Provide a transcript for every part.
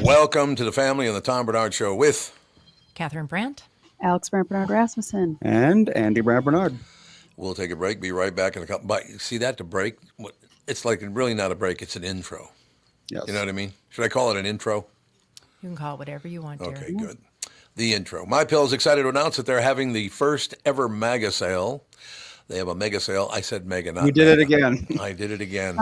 Welcome to the family on the Tom Barnard Show with Catherine Brandt, Alex Barnard Rasmussen, and Andy Barnard. We'll take a break. Be right back in a couple. But see that the break? It's like really not a break. It's an intro. Yes. You know what I mean? Should I call it an intro? you can call it whatever you want, dear. Okay, good. The intro. My Pill is excited to announce that they're having the first ever mega sale. They have a mega sale. I said mega, not You did mega. it again. I did it again.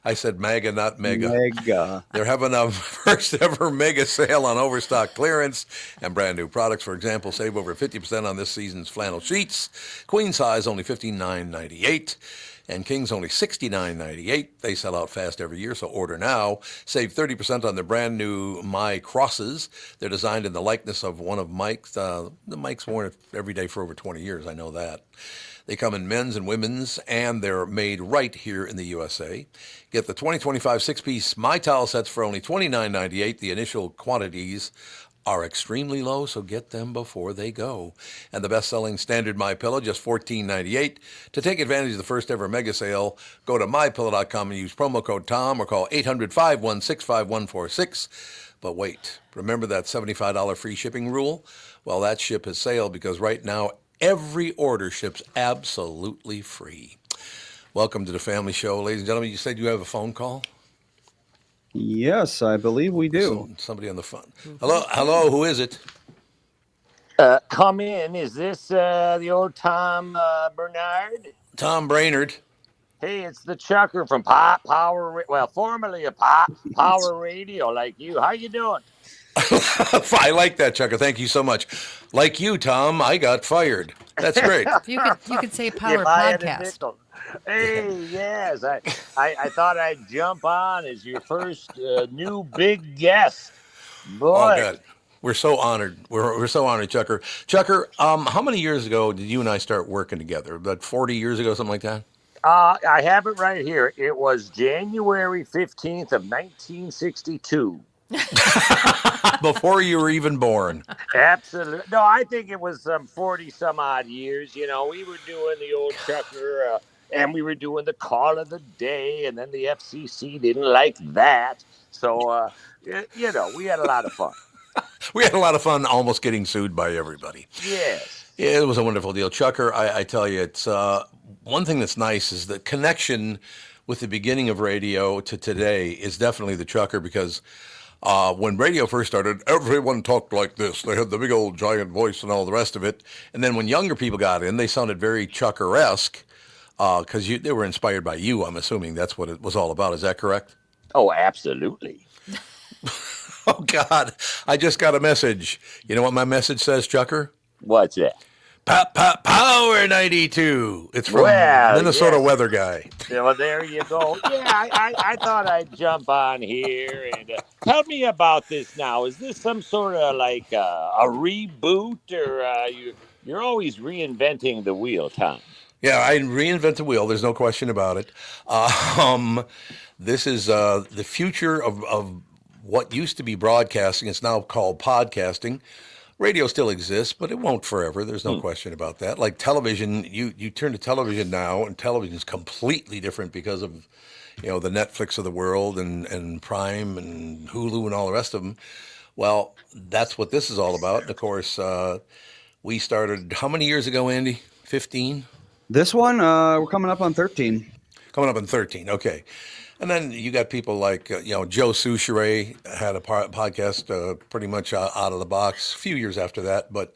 I said mega, not mega. Mega. They're having a first ever mega sale on overstock clearance and brand new products. For example, save over 50% on this season's flannel sheets. Queen size only $59.98. And King's only $69.98. They sell out fast every year, so order now. Save 30% on their brand new My Crosses. They're designed in the likeness of one of Mike's. The Mike's worn it every day for over 20 years. I know that. They come in men's and women's, and they're made right here in the USA. Get the 2025 six-piece My Towel sets for only $29.98. The initial quantities are extremely low, so get them before they go. And the best-selling standard My Pillow, just $14.98. To take advantage of the first ever mega sale, go to mypillow.com and use promo code TOM or call 800-516-5146. But wait, remember that $75 free shipping rule? Well, that ship has sailed because right now every order ships absolutely free. Welcome to the Family Show, ladies and gentlemen. You said you have a phone call? Yes, I believe we do. Somebody on the phone. Hello, who is it? Come in. Is this the old Tom Barnard? Tom Brainerd. Hey, it's the Chucker from Pop Power. Well, formerly a Pop Power Radio, like you. How you doing? I like that, Chucker. Thank you so much. Like you, Tom, I got fired. That's great. You could say Power buy it a Podcast. nickel. Hey, yes. I thought I'd jump on as your first new big guest. Boy. Oh, good. We're so honored. We're so honored, Chucker. Chucker, how many years ago did you and I start working together? About 40 years ago, something like that? I have it right here. It was January 15th of 1962. Before you were even born. Absolutely. No, I think it was some 40 some odd years. You know, we were doing the old Chucker and we were doing the call of the day, and then the FCC didn't like that. So, you know, we had a lot of fun. We had a lot of fun almost getting sued by everybody. Yes. It was a wonderful deal. Chucker, I tell you, it's one thing that's nice is the connection with the beginning of radio to today is definitely the Chucker, because when radio first started, everyone talked like this. They had the big old giant voice and all the rest of it. And then when younger people got in, they sounded very Chucker-esque because they were inspired by you. I'm assuming that's what it was all about. Is that correct? Oh, absolutely. Oh, God. I just got a message. You know what my message says, Chucker? What's that? Power 92. It's from Minnesota Weather Guy. Well, there you go. Yeah, I thought I'd jump on here and tell me about this now. Is this some sort of like a reboot, or you're always reinventing the wheel, Tom? Yeah, I reinvent the wheel. There's no question about it. This is the future of what used to be broadcasting. It's now called podcasting. Radio still exists, but it won't forever. There's no question about that. Like television, you turn to television now, and television is completely different because of, the Netflix of the world and Prime and Hulu and all the rest of them. Well, that's what this is all about. And of course, we started how many years ago, Andy? 15? This one, we're coming up on 13. Coming up on 13, okay. And then you got people like, Joe Souchere had a podcast pretty much out of the box a few years after that. But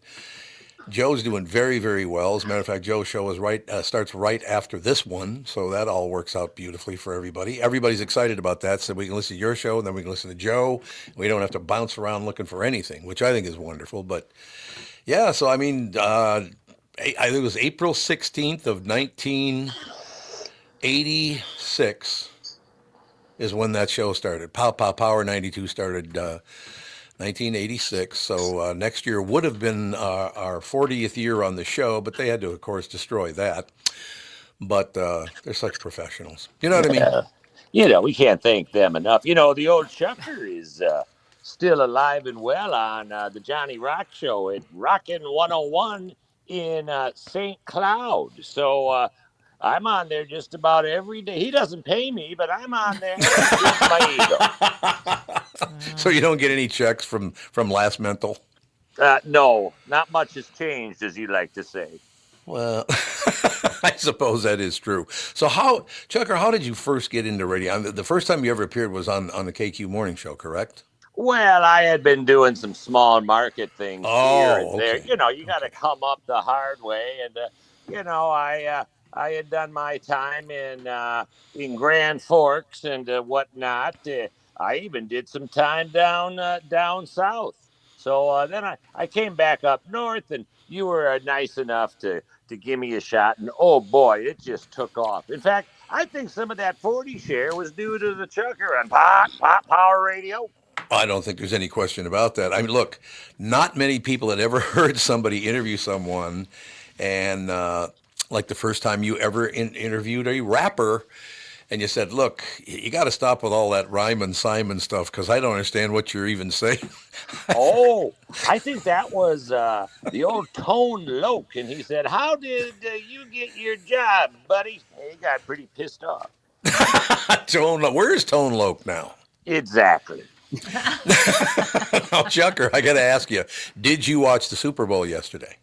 Joe's doing very, very well. As a matter of fact, Joe's show is starts right after this one. So that all works out beautifully for everybody. Everybody's excited about that. So we can listen to your show, and then we can listen to Joe. We don't have to bounce around looking for anything, which I think is wonderful. But, yeah, so, I mean, I think it was April 16th of 1986. Is when that show started. Power 92 started 1986. So next year would have been our 40th year on the show, but they had to, of course, destroy that. But they're such professionals. You know what I mean? We can't thank them enough. The old Chucker is still alive and well on the Johnny Rock Show at Rockin' 101 in St. Cloud. So I'm on there just about every day. He doesn't pay me, but I'm on there. It's my ego. So you don't get any checks from Last Mental? No, not much has changed, as you like to say. Well, I suppose that is true. So Chucker, how did you first get into radio? I mean, the first time you ever appeared was on the KQ Morning Show, correct? Well, I had been doing some small market things here and Oh, there. okay. You got to come up the hard way, and I had done my time in Grand Forks and whatnot. I even did some time down south. So then I came back up north, and you were nice enough to give me a shot, and oh boy, it just took off. In fact, I think some of that 40 share was due to the Chucker and Pop Power Radio. I don't think there's any question about that. I mean, look, not many people had ever heard somebody interview someone, and like the first time you ever interviewed a rapper, and you said, "Look, you got to stop with all that Ryman Simon stuff because I don't understand what you're even saying." Oh, I think that was the old Tone Loke, and he said, "How did you get your job, buddy?" And he got pretty pissed off. Where's Tone Loke now? Exactly. Now, Chucker, I got to ask you, did you watch the Super Bowl yesterday?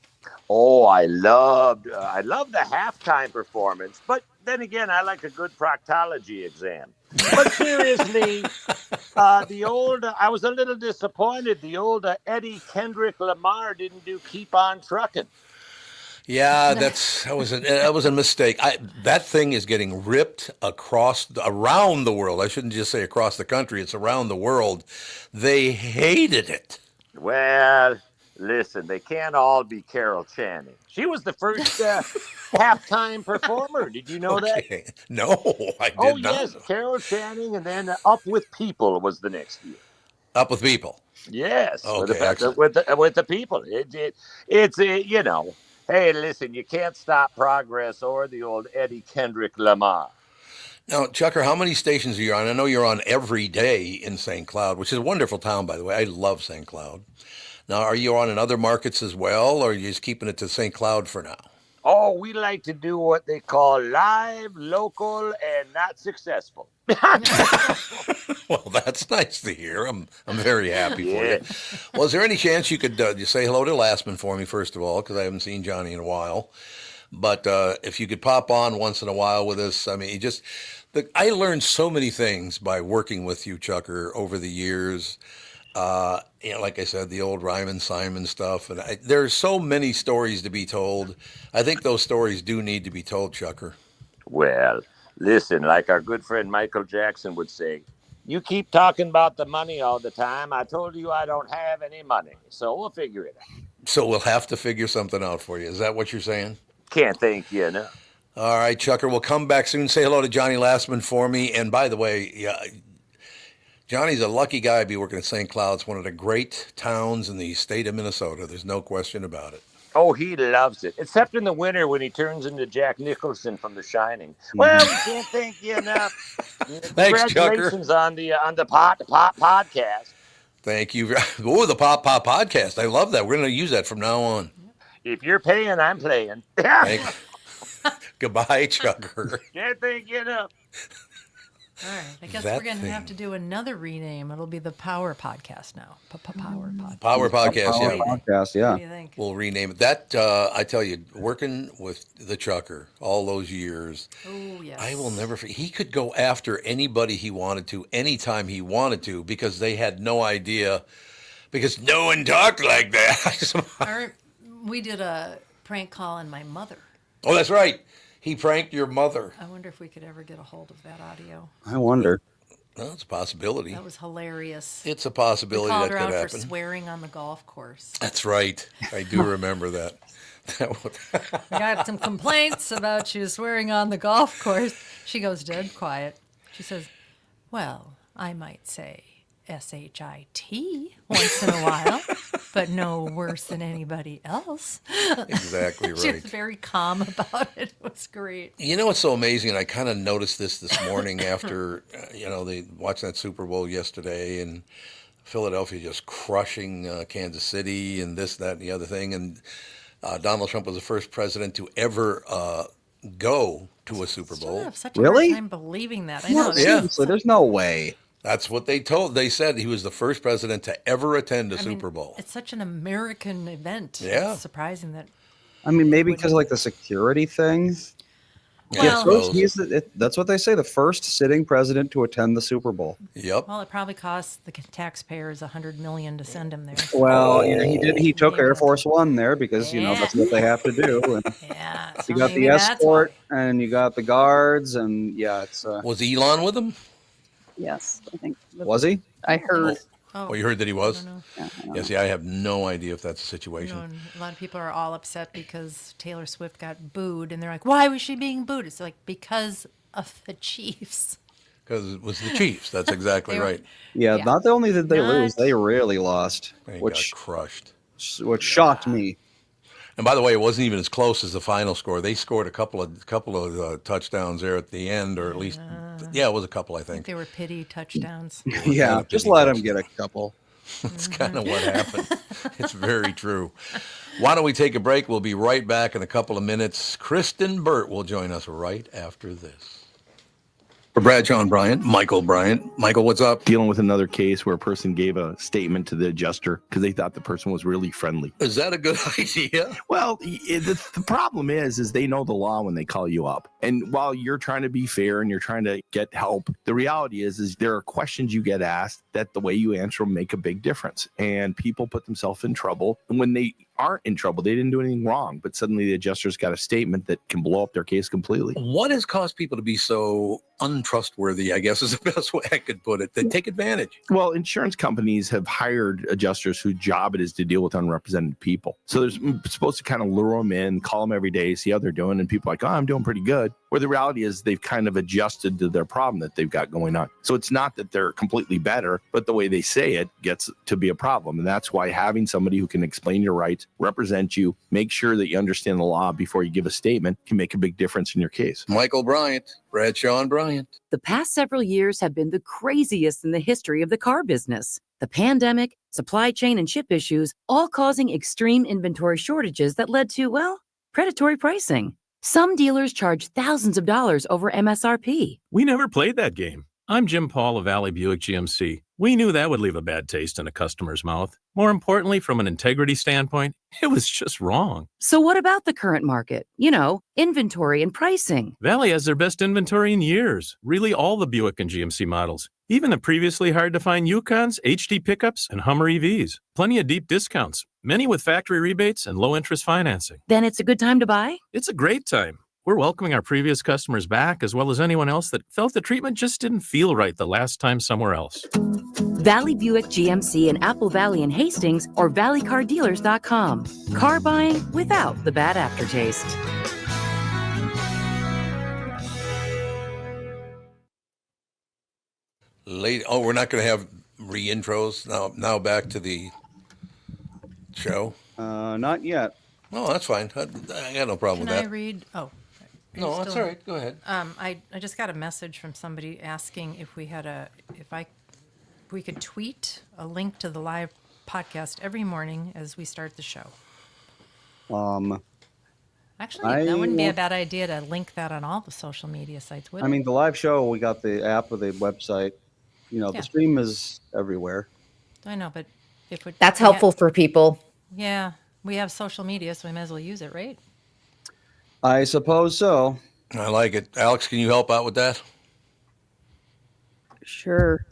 Oh, I loved the halftime performance, but then again, I like a good proctology exam. But seriously, I was a little disappointed. The old Eddie Kendrick Lamar didn't do "Keep On Truckin'." Yeah, that was a mistake. That thing is getting ripped around the world. I shouldn't just say across the country. It's around the world. They hated it. Well, listen, they can't all be Carol Channing. She was the first halftime performer. Did you know that? No, I did not. Oh, yes, Carol Channing, and then Up With People was the next year. Up With People. Yes, Okay, with the people. It's hey, listen, you can't stop progress or the old Eddie Kendrick Lamar. Now, Chucker, how many stations are you on? I know you're on every day in St. Cloud, which is a wonderful town, by the way. I love St. Cloud. Now, are you on in other markets as well, or are you just keeping it to St. Cloud for now? Oh, we like to do what they call live, local, and not successful. Well, that's nice to hear. I'm very happy for you. Well, is there any chance you could you say hello to Lastman for me, first of all, because I haven't seen Johnny in a while. But if you could pop on once in a while with us, I mean, I learned so many things by working with you, Chucker, over the years. Like I said, the old Ryman Simon stuff, and there's so many stories to be told. I think those stories do need to be told, Chucker. Well, listen, like our good friend Michael Jackson would say, you keep talking about the money all the time. I told you I don't have any money, so we'll figure it out. So we'll have to figure something out for you. Is that what you're saying? Can't thank you enough. All right, Chucker, we'll come back soon. Say hello to Johnny Lastman for me. And by the way, yeah, Johnny's a lucky guy to be working at St. Cloud. It's one of the great towns in the state of Minnesota. There's no question about it. Oh, he loves it, except in the winter when he turns into Jack Nicholson from The Shining. Well, we can't thank you enough. Thanks, Chucker. Congratulations on the Pop podcast. Thank you. Oh, the Pop podcast. I love that. We're going to use that from now on. If you're paying, I'm playing. Goodbye, Chucker. Can't thank you enough. All right. I guess we're going to have to do another rename. It'll be the Power Podcast now. Power Podcast. Power Podcast, Power Podcast, yeah. What do you think? We'll rename it. That, I tell you, working with the Chucker all those years, Oh, yes. I will never forget. He could go after anybody he wanted to, anytime he wanted to, because they had no idea, because no one talked like that. We did a prank call on my mother. Oh, that's right. He pranked your mother. I wonder if we could ever get a hold of that audio. I wonder. Well, it's a possibility. That was hilarious. It's a possibility We called that her could out happen. for swearing on the golf course. That's right. I do remember that. I got some complaints about you swearing on the golf course. She goes dead quiet. She says, well, I might say S-H-I-T once in a while, but no worse than anybody else. Exactly right. She was very calm about it. It was great. You know what's so amazing, and I kind of noticed this morning after, they watched that Super Bowl yesterday, and Philadelphia just crushing Kansas City and this, that, and the other thing. And Donald Trump was the first president to ever go to a Super Still Bowl. have such a Really? hard time believing that. I No, know. Yeah. seriously, there's no way. That's what they said he was the first president to ever attend a Super Bowl. It's such an American event. Yeah. It's surprising that. I mean, maybe because of like the security thing. Yeah, Well, That's what they say. The first sitting president to attend the Super Bowl. Yep. Well, it probably costs the taxpayers $100 million to send him there. Well, he did. He took Maybe Air that's- Force One there because that's what they have to do. And Yeah. So you got maybe the that's escort, why. and you got the guards, and yeah, it's. Was Elon with him? Yes, I think. Was he? I heard. Oh, you heard that he was? know. Yeah, I don't Yeah, know. see, I have no idea if that's the You situation. know, and a lot of people are all upset because Taylor Swift got booed, and they're like, "Why was she being booed?" It's like because of the Chiefs. Because it was the Chiefs. That's exactly They were- right. Yeah, Yeah. not only did they lose, Not- they really lost, They got which crushed. shocked me. And by the way, it wasn't even as close as the final score. They scored a couple of touchdowns there at the end, or at least, it was a couple, I I think think. they were pity touchdowns. Yeah, kinda just pity let him touchdown. get a couple. That's kind of what happened. It's very true. Why don't we take a break? We'll be right back in a couple of minutes. Kristyn Burt will join us right after this. For Bradshaw and Bryant, Michael Bryant. Michael, what's up? Dealing with another case where a person gave a statement to the adjuster because they thought the person was really friendly. Is that a good idea? Well, the problem is they know the law when they call you up. And while you're trying to be fair and you're trying to get help, the reality is there are questions you get asked that the way you answer them make a big difference. And people put themselves in trouble. And when they aren't in trouble, they didn't do anything wrong, but suddenly the adjuster's got a statement that can blow up their case completely. What has caused people to be so untrustworthy, I guess is the best way I could put it, that take advantage? Well, insurance companies have hired adjusters whose job it is to deal with unrepresented people. So they're supposed to kind of lure them in, call them every day, see how they're doing. And people are like, oh, I'm doing pretty good. Where the reality is they've kind of adjusted to their problem that they've got going on. So it's not that they're completely better, but the way they say it gets to be a problem. And that's why having somebody who can explain your rights, represent you, make sure that you understand the law before you give a statement can make a big difference in your case. Michael Bryant, Bradshaw and Bryant. The past several years have been the craziest in the history of the car business. The pandemic, supply chain, and chip issues all causing extreme inventory shortages that led to, well, predatory pricing. Some dealers charge thousands of dollars over MSRP. We never played that game. I'm Jim Paul of Valley Buick GMC. We knew that would leave a bad taste in a customer's mouth. More importantly, from an integrity standpoint, it was just wrong. So what about the current market? You know, inventory and pricing. Valley has their best inventory in years. Really all the Buick and GMC models. Even the previously hard-to-find Yukons, HD pickups, and Hummer EVs. Plenty of deep discounts. Many with factory rebates and low-interest financing. Then it's a good time to buy? It's a great time. We're welcoming our previous customers back, as well as anyone else that felt the treatment just didn't feel right the last time somewhere else. Valley Buick GMC in Apple Valley and Hastings or valleycardealers.com. Car buying without the bad aftertaste. We're not going to have re-intros now. Back to the show. Not yet. No, that's fine. I got no problem Can with I that. read? Oh. No, that's all right. Go ahead. I just got a message from somebody asking if we could tweet a link to the live podcast every morning as we start the show. Actually, that wouldn't be a bad idea to link that on all the social media sites, would it? I mean, the live show, we got the app with the website. Yeah. The stream is everywhere. I know, but if we That's helpful for people. Yeah, we have social media, so we might as well use it, right? I suppose so. I like it. Alex, can you help out with that? Sure.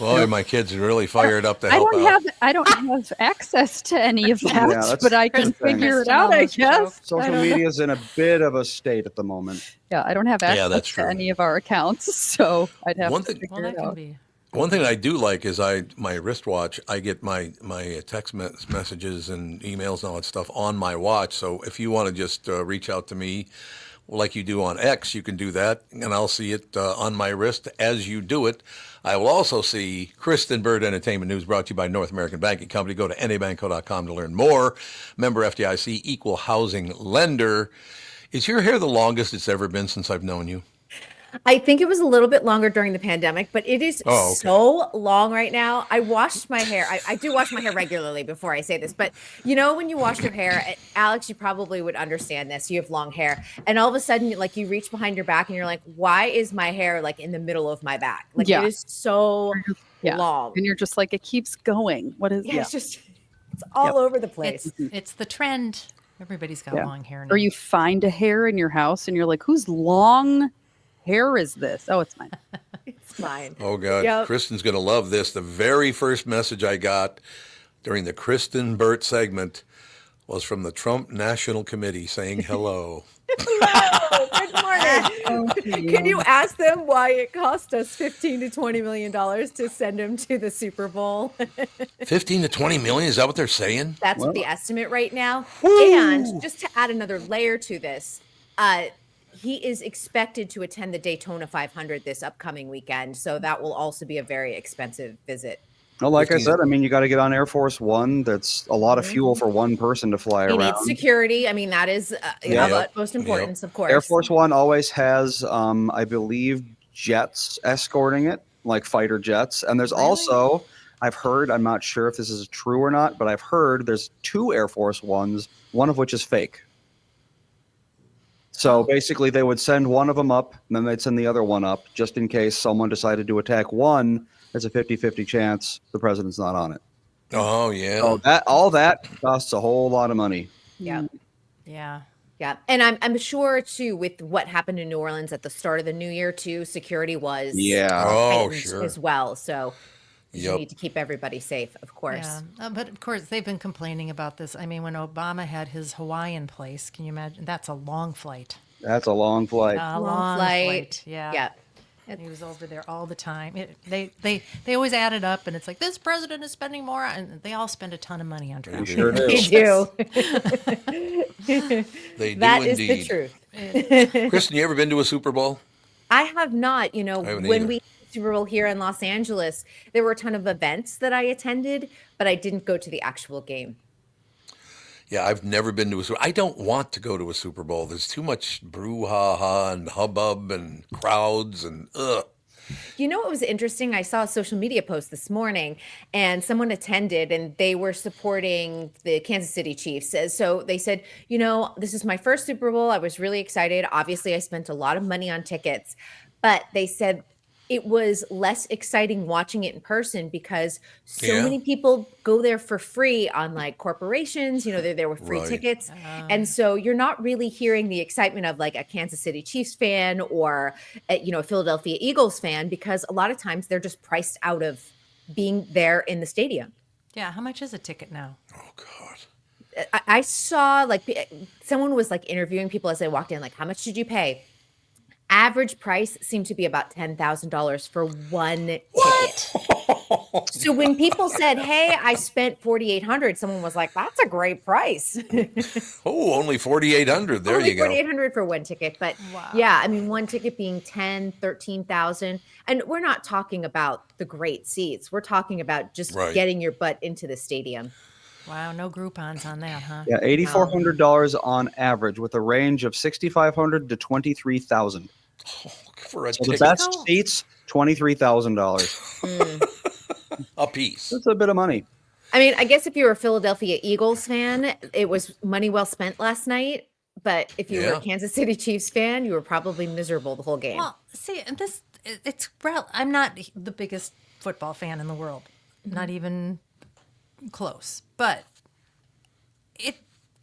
Well, my kids are really fired up to help out. I don't have access to any of that, that's- but I can that's the thing. figure it Kristyn out, I almost guess. choked. I Social don't know. media is in a bit of a state at the moment. Yeah, I don't have access that's true. to any of our accounts, so I'd have One to thing- Well, figure that it can out. be. One thing I do like is my wristwatch. I get my text messages and emails and all that stuff on my watch. So if you want to just reach out to me, like you do on X, you can do that, and I'll see it on my wrist as you do it. I will also see Kristyn Burt Entertainment News brought to you by North American Banking Company. Go to nabanco.com to learn more. Member FDIC, equal housing lender. Is your hair the longest it's ever been since I've known you? I think it was a little bit longer during the pandemic, but it is Oh, okay. so long right now. I washed my hair. I do wash my hair regularly before I say this, but you know, when you wash your hair, Alex, you probably would understand this. You have long hair, and all of a sudden, like you reach behind your back and you're like, why is my hair like in the middle of my back? Like Yeah. it is so Yeah. long. And you're just like, it keeps going. What is Yeah, it's all over the place. It's the trend. Everybody's got Yeah. long hair now. Or you find a hair in your house and you're like, whose long hair is this? Oh, it's mine. It's mine. Oh, God. Yep. Kristen's going to love this. The very first message I got during the Kristyn Burt segment was from the Trump National Committee saying hello. Hello, good morning. Can you ask them why it cost us $15 to $20 million to send him to the Super Bowl? 15 to 20 million? Is that what they're saying? That's Well. the estimate right now. Woo! And just to add another layer to this, he is expected to attend the Daytona 500 this upcoming weekend. So that will also be a very expensive visit. Well, like I 15. said, I mean, you got to get on Air Force One. That's a lot of fuel for one person to fly He around. needs security. I mean, that is Yeah. of utmost importance, of course. Air Force One always has, I believe, jets escorting it, like fighter jets. And there's also, I've heard, I'm not sure if this is true or not, but I've heard there's 2 Air Force Ones, one of which is fake. So basically, they would send one of them up, and then they'd send the other one up, just in case someone decided to attack one. There's a 50-50 chance the president's not on it. Oh, yeah. So all that costs a whole lot of money. Yeah. Yeah. Yeah. And I'm sure too, with what happened in New Orleans at the start of the new year too, security was Oh, heightened sure. as well. So you Yep. need to keep everybody safe, of course. Yeah. But of course, they've been complaining about this. I mean, when Obama had his Hawaiian place, can you imagine? That's a long flight. That's a long flight. A Long long flight. flight. Yeah. Yeah. And he was over there all the time. They always add it up, and it's like, this president is spending more, and they all spend a ton of money on Trump. Sure do. They do. They do That is indeed. the truth. Kristen, you ever been to a Super Bowl? I have not, you know, I haven't when either. we had the Super Bowl here in Los Angeles, there were a ton of events that I attended, but I didn't go to the actual game. Yeah, I've never been to a Super Bowl. I don't want to go to a Super Bowl. There's too much brouhaha and hubbub and crowds and ugh. You know what was interesting? I saw a social media post this morning and someone attended and they were supporting the Kansas City Chiefs. So they said, you know, this is my first Super Bowl. I was really excited. Obviously, I spent a lot of money on tickets, but they said it was less exciting watching it in person because so Yeah. many people go there for free on like corporations, you know, they're there with free Right. tickets. And so you're not really hearing the excitement of like a Kansas City Chiefs fan or, you know, a Philadelphia Eagles fan, because a lot of times they're just priced out of being there in the stadium. Yeah. How much is a ticket now? Oh God. I saw like someone was like interviewing people as they walked in, like, how much did you pay? Average price seemed to be about $10,000 for one ticket. So when people said, "Hey, I spent $4,800," someone was like, "That's a great price." Oh, only 4,800. There Only you go. $4,800 for one ticket, but Wow. yeah, I mean, one ticket being 10, 13,000, and we're not talking about the great seats. We're talking about just Right. getting your butt into the stadium. Wow. No Groupons on that, huh? Yeah, $8,400 on average, with a range of $6,500 to $23,000. For a So ticket that's seats, $23,000. a piece. That's a bit of money. I mean, I guess if you were a Philadelphia Eagles fan, it was money well spent last night. But if you were Yeah. a Kansas City Chiefs fan, you were probably miserable the whole game. Well, see, and I'm not the biggest football fan in the world, not even close. But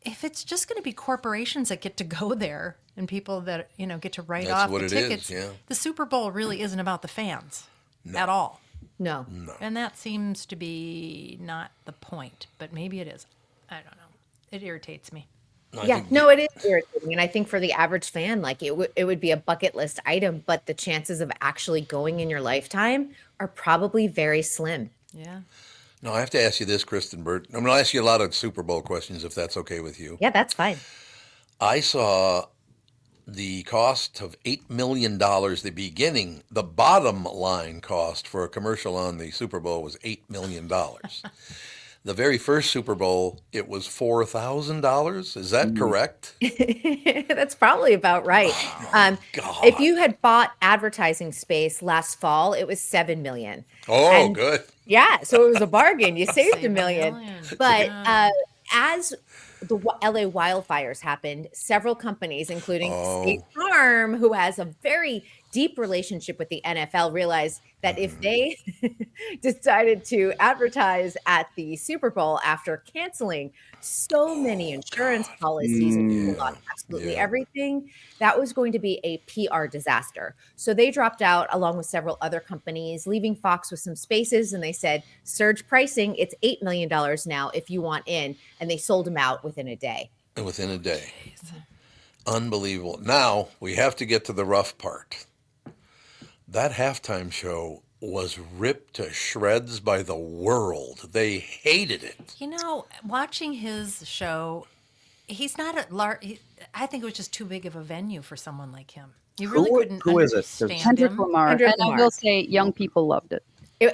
if it's just going to be corporations that get to go there and people that get to write That's off what the it is, tickets, yeah. the Super Bowl really isn't about the fans at all. No. And that seems to be not the point, but maybe it is. I don't know. It irritates me. Yeah, no, it is irritating. And I think for the average fan, like it would be a bucket list item, but the chances of actually going in your lifetime are probably very slim. Yeah. No, I have to ask you this, Kristen Burt. I'm going to ask you a lot of Super Bowl questions, if that's okay with you. Yeah, that's fine. I saw the cost of $8 million, the bottom line cost for a commercial on the Super Bowl was $8 million. the very first Super Bowl, it was $4,000. Is that correct? That's probably about right. God. If you had bought advertising space last fall, it was 7 million. Oh, And good. yeah, so it was a bargain. You saved Save a million. million. But Yeah. as the LA wildfires happened, several companies, including State Oh. Farm, who has a very deep relationship with the NFL, realized that if they decided to advertise at the Super Bowl after canceling so many insurance policies and people on absolutely Yeah. everything, that was going to be a PR disaster. So they dropped out along with several other companies, leaving Fox with some spaces. And they said, surge pricing, it's $8 million now if you want in. And they sold them out within a day. Within a day. Unbelievable. Now, we have to get to the rough part. That halftime show was ripped to shreds by the world. They hated it. You know, watching his show, he's not a large. I think it was just too big of a venue for someone like him. You really couldn't who is it? understand Kendrick him. Lamar. Kendrick And I Lamar. will say, young people loved it.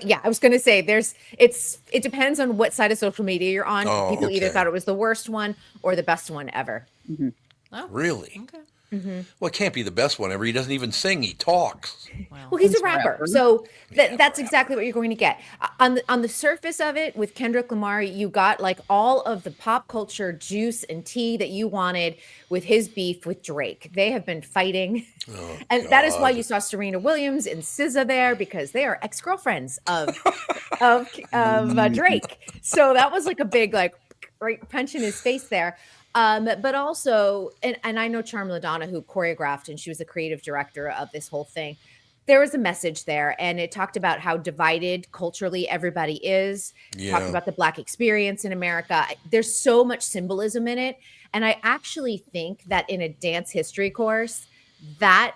Yeah, I was going to say it depends on what side of social media you're on. Oh, People either okay. thought it was the worst one or the best one ever. Oh, Really? okay. Well, it can't be the best one ever. He doesn't even sing. He talks. Well, he's a He's a rapper, rapper. so that's exactly what you're going to get. On the surface of it, with Kendrick Lamar, you got like all of the pop culture juice and tea that you wanted with his beef with Drake. They have been fighting, and that is why you saw Serena Williams and SZA there, because they are ex-girlfriends of Drake. So that was like a big right punch in his face there. But also, and I know Charm LaDonna, who choreographed, and she was the creative director of this whole thing. There was a message there, and it talked about how divided culturally everybody is. Yeah. Talked about the Black experience in America. There's so much symbolism in it. And I actually think that in a dance history course, that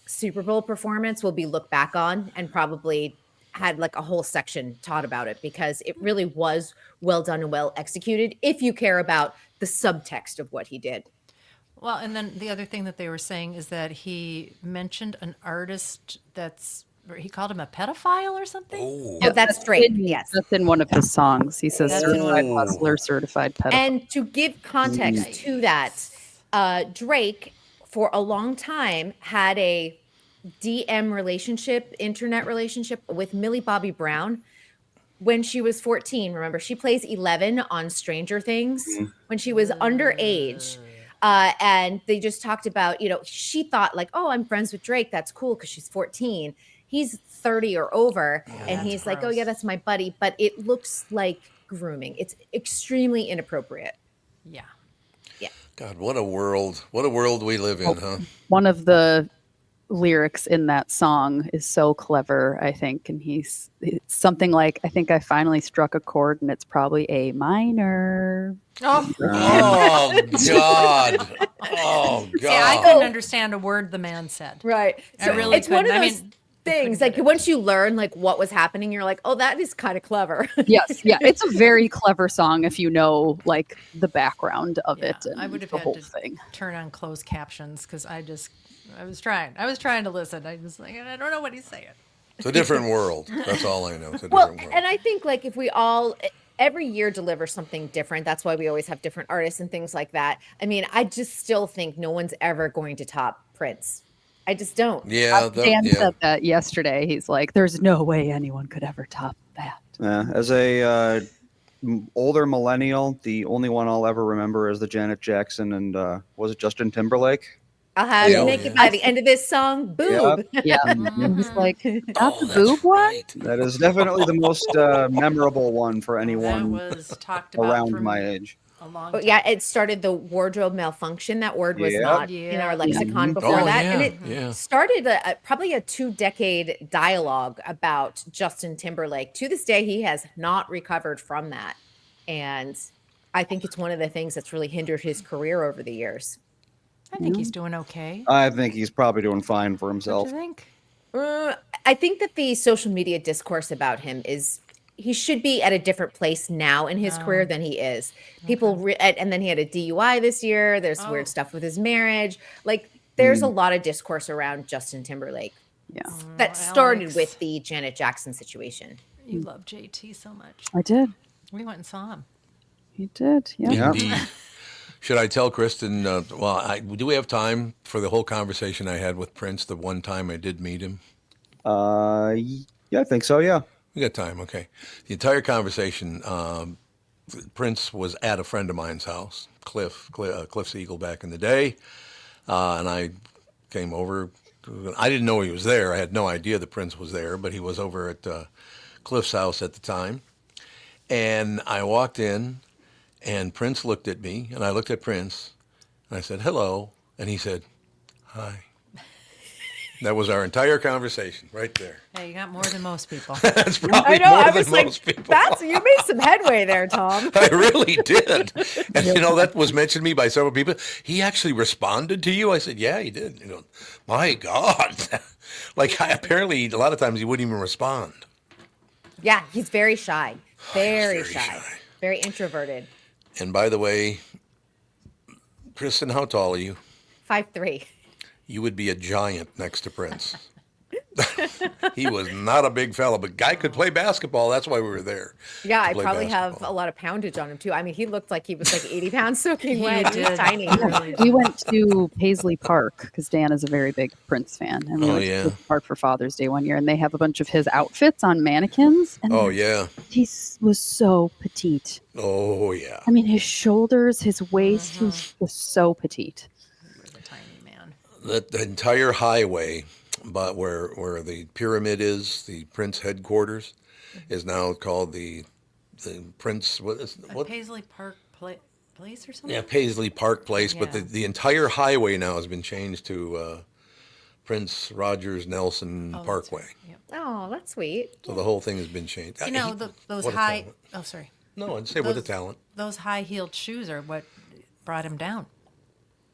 Super Bowl performance will be looked back on and probably had like a whole section taught about it, because it really was well done and well executed if you care about the subtext of what he did. Well, and then the other thing that they were saying is that he mentioned an artist he called him a pedophile or something. Oh, that's Drake. Yes. That's in one of his songs. He says That's certified in- hustler, certified pedophile. And to give context to that, Drake for a long time had a DM relationship, internet relationship with Millie Bobby Brown when she was 14. Remember, she plays 11 on Stranger Things when she was underage. And they just talked about, she thought like, oh, I'm friends with Drake. That's cool because she's 14. He's 30 or over. And he's that's like, oh, gross. yeah, that's my buddy. But it looks like grooming. It's extremely inappropriate. Yeah. God, what a world. What a world we live in, huh? One of the lyrics in that song is so clever, I think. And it's something like, I think I finally struck a chord and it's probably A minor. Oh, Oh, God. Oh, God. see, I couldn't understand a word the man said. Right. I really it's one of couldn't. I those mean, things couldn't like get it. once you learn like what was happening, you're like, oh, that is kind of clever. Yes, yeah. It's a very clever song if you know like the background of Yeah, it and I would have the had whole to thing. turn on closed captions because I was trying to listen. I was like, I don't know what he's saying. It's a different world. That's all I know. It's a Well, different world. and I think like if we all every year deliver something different, that's why we always have different artists and things like that. I mean, I just still think no one's ever going to top Prince. I just don't. Yeah, Dan said that yesterday. He's like, there's no way anyone could ever top that. As a older millennial, the only one I'll ever remember is the Janet Jackson and was it Justin Timberlake? I'll have Yeah. you make it by the end of this song. Boob. Yeah. And he's like, not Oh, the that's boob one? right. That is definitely the most memorable one for That anyone was talked about around for my age. a long Oh, time. yeah, it started the wardrobe malfunction. That word was Yeah. not in our Yeah. lexicon before Oh, that. yeah, And it yeah. started probably a 2-decade dialogue about Justin Timberlake. To this day, he has not recovered from that. And I think it's one of the things that's really hindered his career over the years. I think he's doing okay. I think he's probably doing fine for What himself. do you think? I think that the social media discourse about him is he should be at a different place now in his career than he is. People and then he had a DUI this year. There's weird stuff with his marriage. Like there's a lot of discourse around Justin Timberlake Yeah, that started Alex. with the Janet Jackson situation. You love JT so much. I did. We went and saw him. He did. Yeah. Yeah. Indeed. Should I tell Kristen? Do we have time for the whole conversation I had with Prince the one time I did meet him? Yeah, I think so. Yeah. We got time, okay. The entire conversation, Prince was at a friend of mine's house, Cliff Siegel back in the day, and I came over. I didn't know he was there. I had no idea the Prince was there, but he was over at Cliff's house at the time. And I walked in, and Prince looked at me, and I looked at Prince, and I said, hello, and he said, hi. That was our entire conversation right there. Hey, you got more than most people. That's probably I know. more I than was like, most people. you made some headway there, Tom. I really did. And, that was mentioned to me by several people. He actually responded to you? I said, yeah, he did. My God. Apparently, a lot of times he wouldn't even respond. Yeah, he's very shy. Very shy. Very introverted. And by the way, Kristen, how tall are you? 5'3". You would be a giant next to Prince. He was not a big fella, but guy could play basketball. That's why we were there. Yeah, I play probably have basketball. a lot of poundage on him too. I mean, he looked like he was like 80 pounds soaking wet. He did. was tiny. We went to Paisley Park because Dan is a very big Prince fan, and we Oh, went yeah. to Paisley Park for Father's Day one year, and they have a bunch of his outfits on mannequins. And Oh, yeah. he was so petite. Oh, yeah. I mean, his shoulders, his waist, he was so petite. He was a tiny man. The entire highway, but where the pyramid is, the Prince headquarters, is now called the Prince. What? Paisley Park Place or something? Yeah, Paisley Park Place. But Yeah. the entire highway now has been changed to Prince Rogers Nelson Oh, that's Parkway. right. Yep. Oh, that's sweet. So the whole thing has been changed. Those what a high. talent. Oh, sorry. No, I'd say what a Those- talent. Those high-heeled shoes are what brought him down.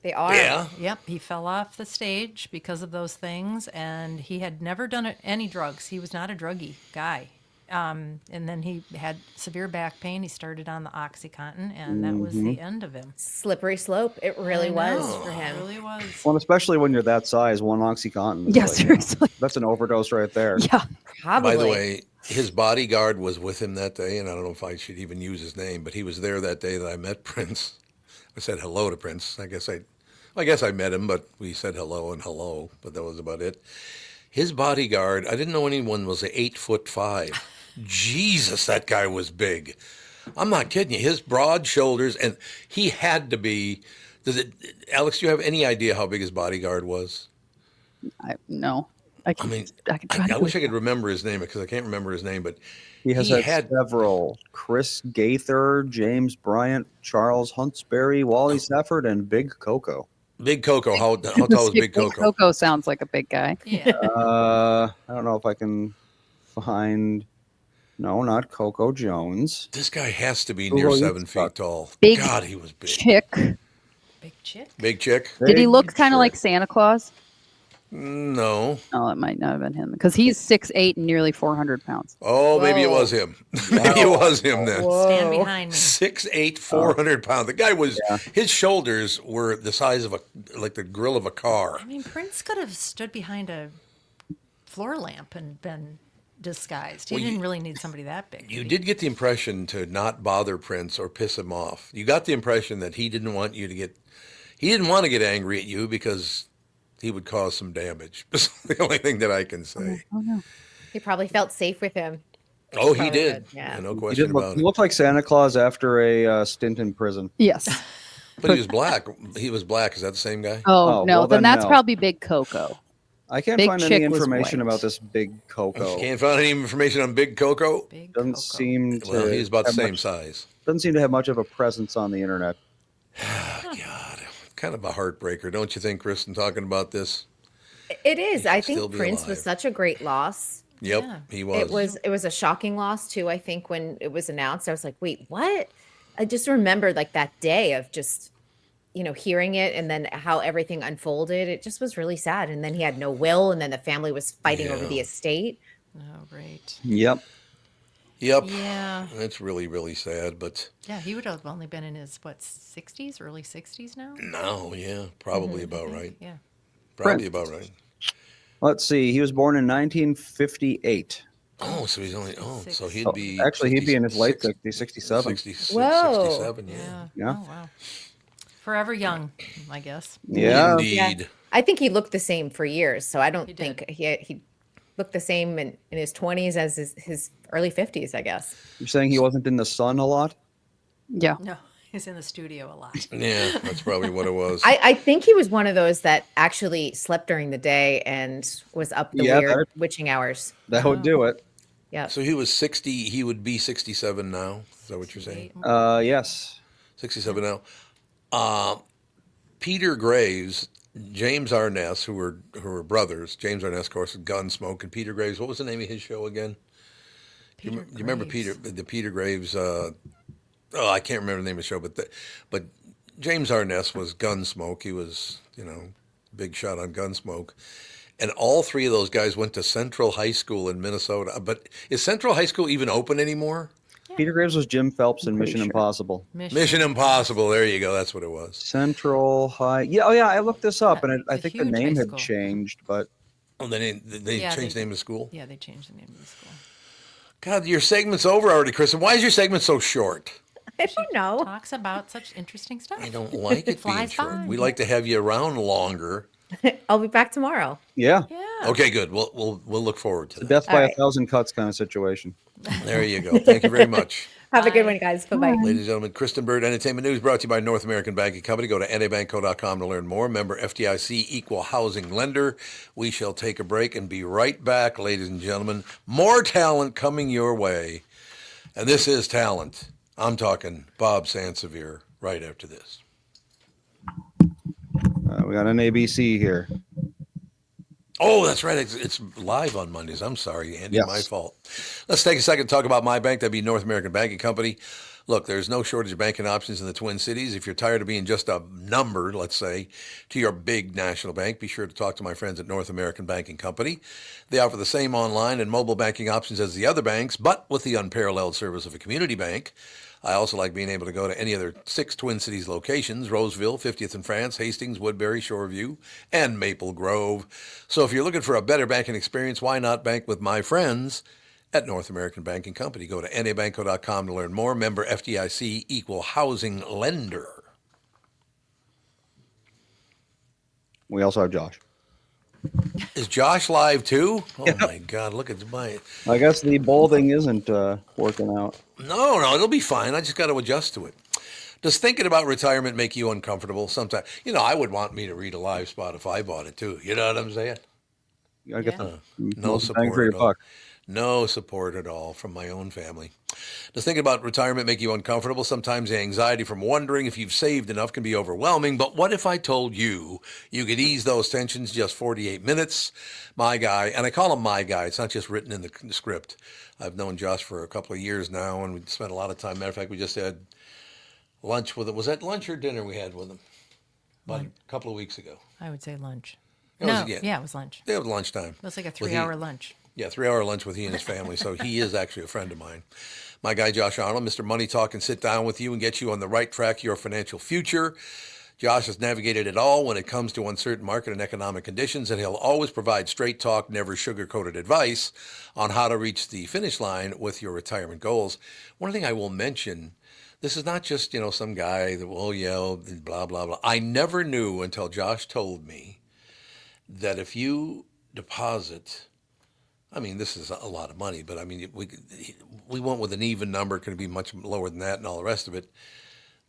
They are. Yeah. Yep, he fell off the stage because of those things, and he had never done any drugs. He was not a druggy guy. And then he had severe back pain. He started on the OxyContin, and that was the end of him. Slippery slope. It really I was know, for him. It really was. Well, especially when you're that size, one OxyContin. is Yeah, like, seriously. that's an overdose right there. Yeah. Probably. By the way, his bodyguard was with him that day, and I don't know if I should even use his name, but he was there that day that I met Prince. I said hello to Prince. I guess I met him, but we said hello, but that was about it. His bodyguard, I didn't know anyone was 8'5". Jesus, that guy was big. I'm not kidding you. His broad shoulders, and he had to be. Alex, do you have any idea how big his bodyguard was? No. I mean, could try to I wish I Google. could remember his name because I can't remember his name, but He has had several: Chris Gaither, James Bryant, Charles Huntsberry, Wally Safford, and Big Coco. Big Coco. How tall is Big Coco? Coco sounds like a big guy. Yeah. I don't know if I can find. No, not Coco Jones. This guy has to be Who near are you 7 feet talking? tall. Big God, he was big. Chick. Big chick. Big chick? Did he Big look kind of like Chick. Santa Claus? No. Oh, it might not have been him because he's 6'8" and nearly 400 pounds. Oh, maybe it Whoa. was him. Maybe it was him then. Stand behind me. 6'8", 400 pounds. The guy was, his shoulders were the size of like the grill of a car. I mean, Prince could have stood behind a floor lamp and been disguised. He Well, didn't really need somebody that big. You did get the impression to not bother Prince or piss him off. You got the impression that he didn't want to get angry at you because he would cause some damage. That's the only thing that I can say. Oh, no. He probably felt safe with him. Oh, he Probably did. did, yeah. No He question did look, about he it. looked like Santa Claus after a stint in prison. Yes. But he was black. He was black. Is that the same guy? Oh, Oh, no. well, then then that's no. probably Big Coco. I can't Big find any Chick was information white. about this Big Coco. Can't find any information on Big Coco. Big Doesn't Coco. seem to. Well, he's about the have same much- size. Doesn't seem to have much of a presence on the internet. God, kind of a heartbreaker, don't you think, Kristen, talking about this? It is. I still think be Prince alive. was such a great loss. Yep, Yeah. he was. It was a shocking loss too. I think when it was announced, I was like, wait, what? I just remembered like that day of just, hearing it and then how everything unfolded. It just was really sad. And then he had no will, and then the family was fighting over the Yeah. estate. Oh, right. Yep. Yep. Yeah. That's really, really sad, but Yeah, he would have only been in his, 60s, early 60s now? no, yeah, probably Mm-hmm. about right. Yeah. Probably about right. Let's see. He was born in 1958. Oh, so he's only, so he'd Oh, be. actually, he'd be in his late 60, 60s, 67. 66, Whoa. 67, yeah. Yeah. Oh, wow. Forever young, I guess. Yeah. Indeed. I think he looked the same for years, so I don't He did. think he looked the same in his 20s as his early 50s, I guess. You're saying he wasn't in the sun a lot? Yeah. No, he's in the studio a lot. Yeah, that's probably what it was. I think he was one of those that actually slept during the day and was up the Yeah, weird witching hours. That would do it. Yeah. So he was 60, he would be 67 now. Is that what you're saying? Yes. 67 now. Peter Graves, James Arness, who were brothers. James Arness, of course, Gunsmoke, and Peter Graves. What was the name of his show again? Do you remember Graves. the Peter Graves? I can't remember the name of the show, but James Arness was Gunsmoke. He was, big shot on Gunsmoke. And all three of those guys went to Central High School in Minnesota. But is Central High School even open anymore? Peter Graves was Jim Phelps in Mission Impossible. Mission Impossible. There you go. That's what it was. Central High. Yeah, oh yeah, I looked this up, and I it's a think the huge name high had school. changed, but Oh, they Yeah, changed the they- name of the school? Yeah, they changed the name of the school. God, your segment's over already, Kristyn. Why is your segment so short? I don't know. Talks about such interesting stuff. I don't like it being Flies short. by. We like to have you around longer. I'll be back tomorrow. yeah, Yeah. Okay, good. We'll look forward to that. death by All a right. thousand cuts kind of situation. There you go. Thank you very much. Have a good Bye. one, guys. Bye-bye. Ladies and gentlemen, Kristyn Bird Entertainment News brought to you by North American Banking Company. Go to nabankco.com to learn more. Member FDIC Equal Housing Lender. We shall take a break and be right back, ladies and gentlemen. More talent coming your way. And this is talent. I'm talking Bob Sansevier right after this. We got an ABC here. Oh, that's right. It's live on Mondays. I'm sorry, Andy. Yes. My fault. Let's take a second to talk about my bank. That'd be North American Banking Company. Look, there's no shortage of banking options in the Twin Cities. If you're tired of being just a number, let's say, to your big national bank, be sure to talk to my friends at North American Banking Company. They offer the same online and mobile banking options as the other banks, but with the unparalleled service of a community bank. I also like being able to go to any other 6 Twin Cities locations: Roseville, 50th and France, Hastings, Woodbury, Shoreview, and Maple Grove. So if you're looking for a better banking experience, why not bank with my friends at North American Banking Company? Go to nabankco.com to learn more. Member FDIC Equal Housing Lender. We also have Josh. Is Josh live too? Oh my God, look at my... I guess the bolding isn't working out. No, it'll be fine. I just got to adjust to it. Does thinking about retirement make you uncomfortable? Sometimes, I would want me to read a live spot if I bought it too. You know what I'm saying? You gotta get Yeah. the No most bang support for your at all. buck. No support at all from my own family. Does thinking about retirement make you uncomfortable? Sometimes the anxiety from wondering if you've saved enough can be overwhelming. But what if I told you you could ease those tensions in just 48 minutes? My guy, and I call him my guy. It's not just written in the script. I've known Josh for a couple of years now, and we spent a lot of time. Matter of fact, we just had lunch with him. Was that lunch or dinner we had with him? About a couple of weeks ago. I would say lunch. It was- No, yeah, it was lunch. It was lunchtime. It was like a With 3-hour lunch. Yeah, 3-hour lunch with he and his family. So he is actually a friend of mine. My guy, Josh Arnold, Mr. Money Talk, can sit down with you and get you on the right track of your financial future. Josh has navigated it all when it comes to uncertain market and economic conditions, and he'll always provide straight talk, never sugar-coated advice on how to reach the finish line with your retirement goals. One thing I will mention, this is not just, some guy that will yell, blah, blah, blah. I never knew until Josh told me that if you deposit... this is a lot of money, but we went with an even number. It could be much lower than that and all the rest of it.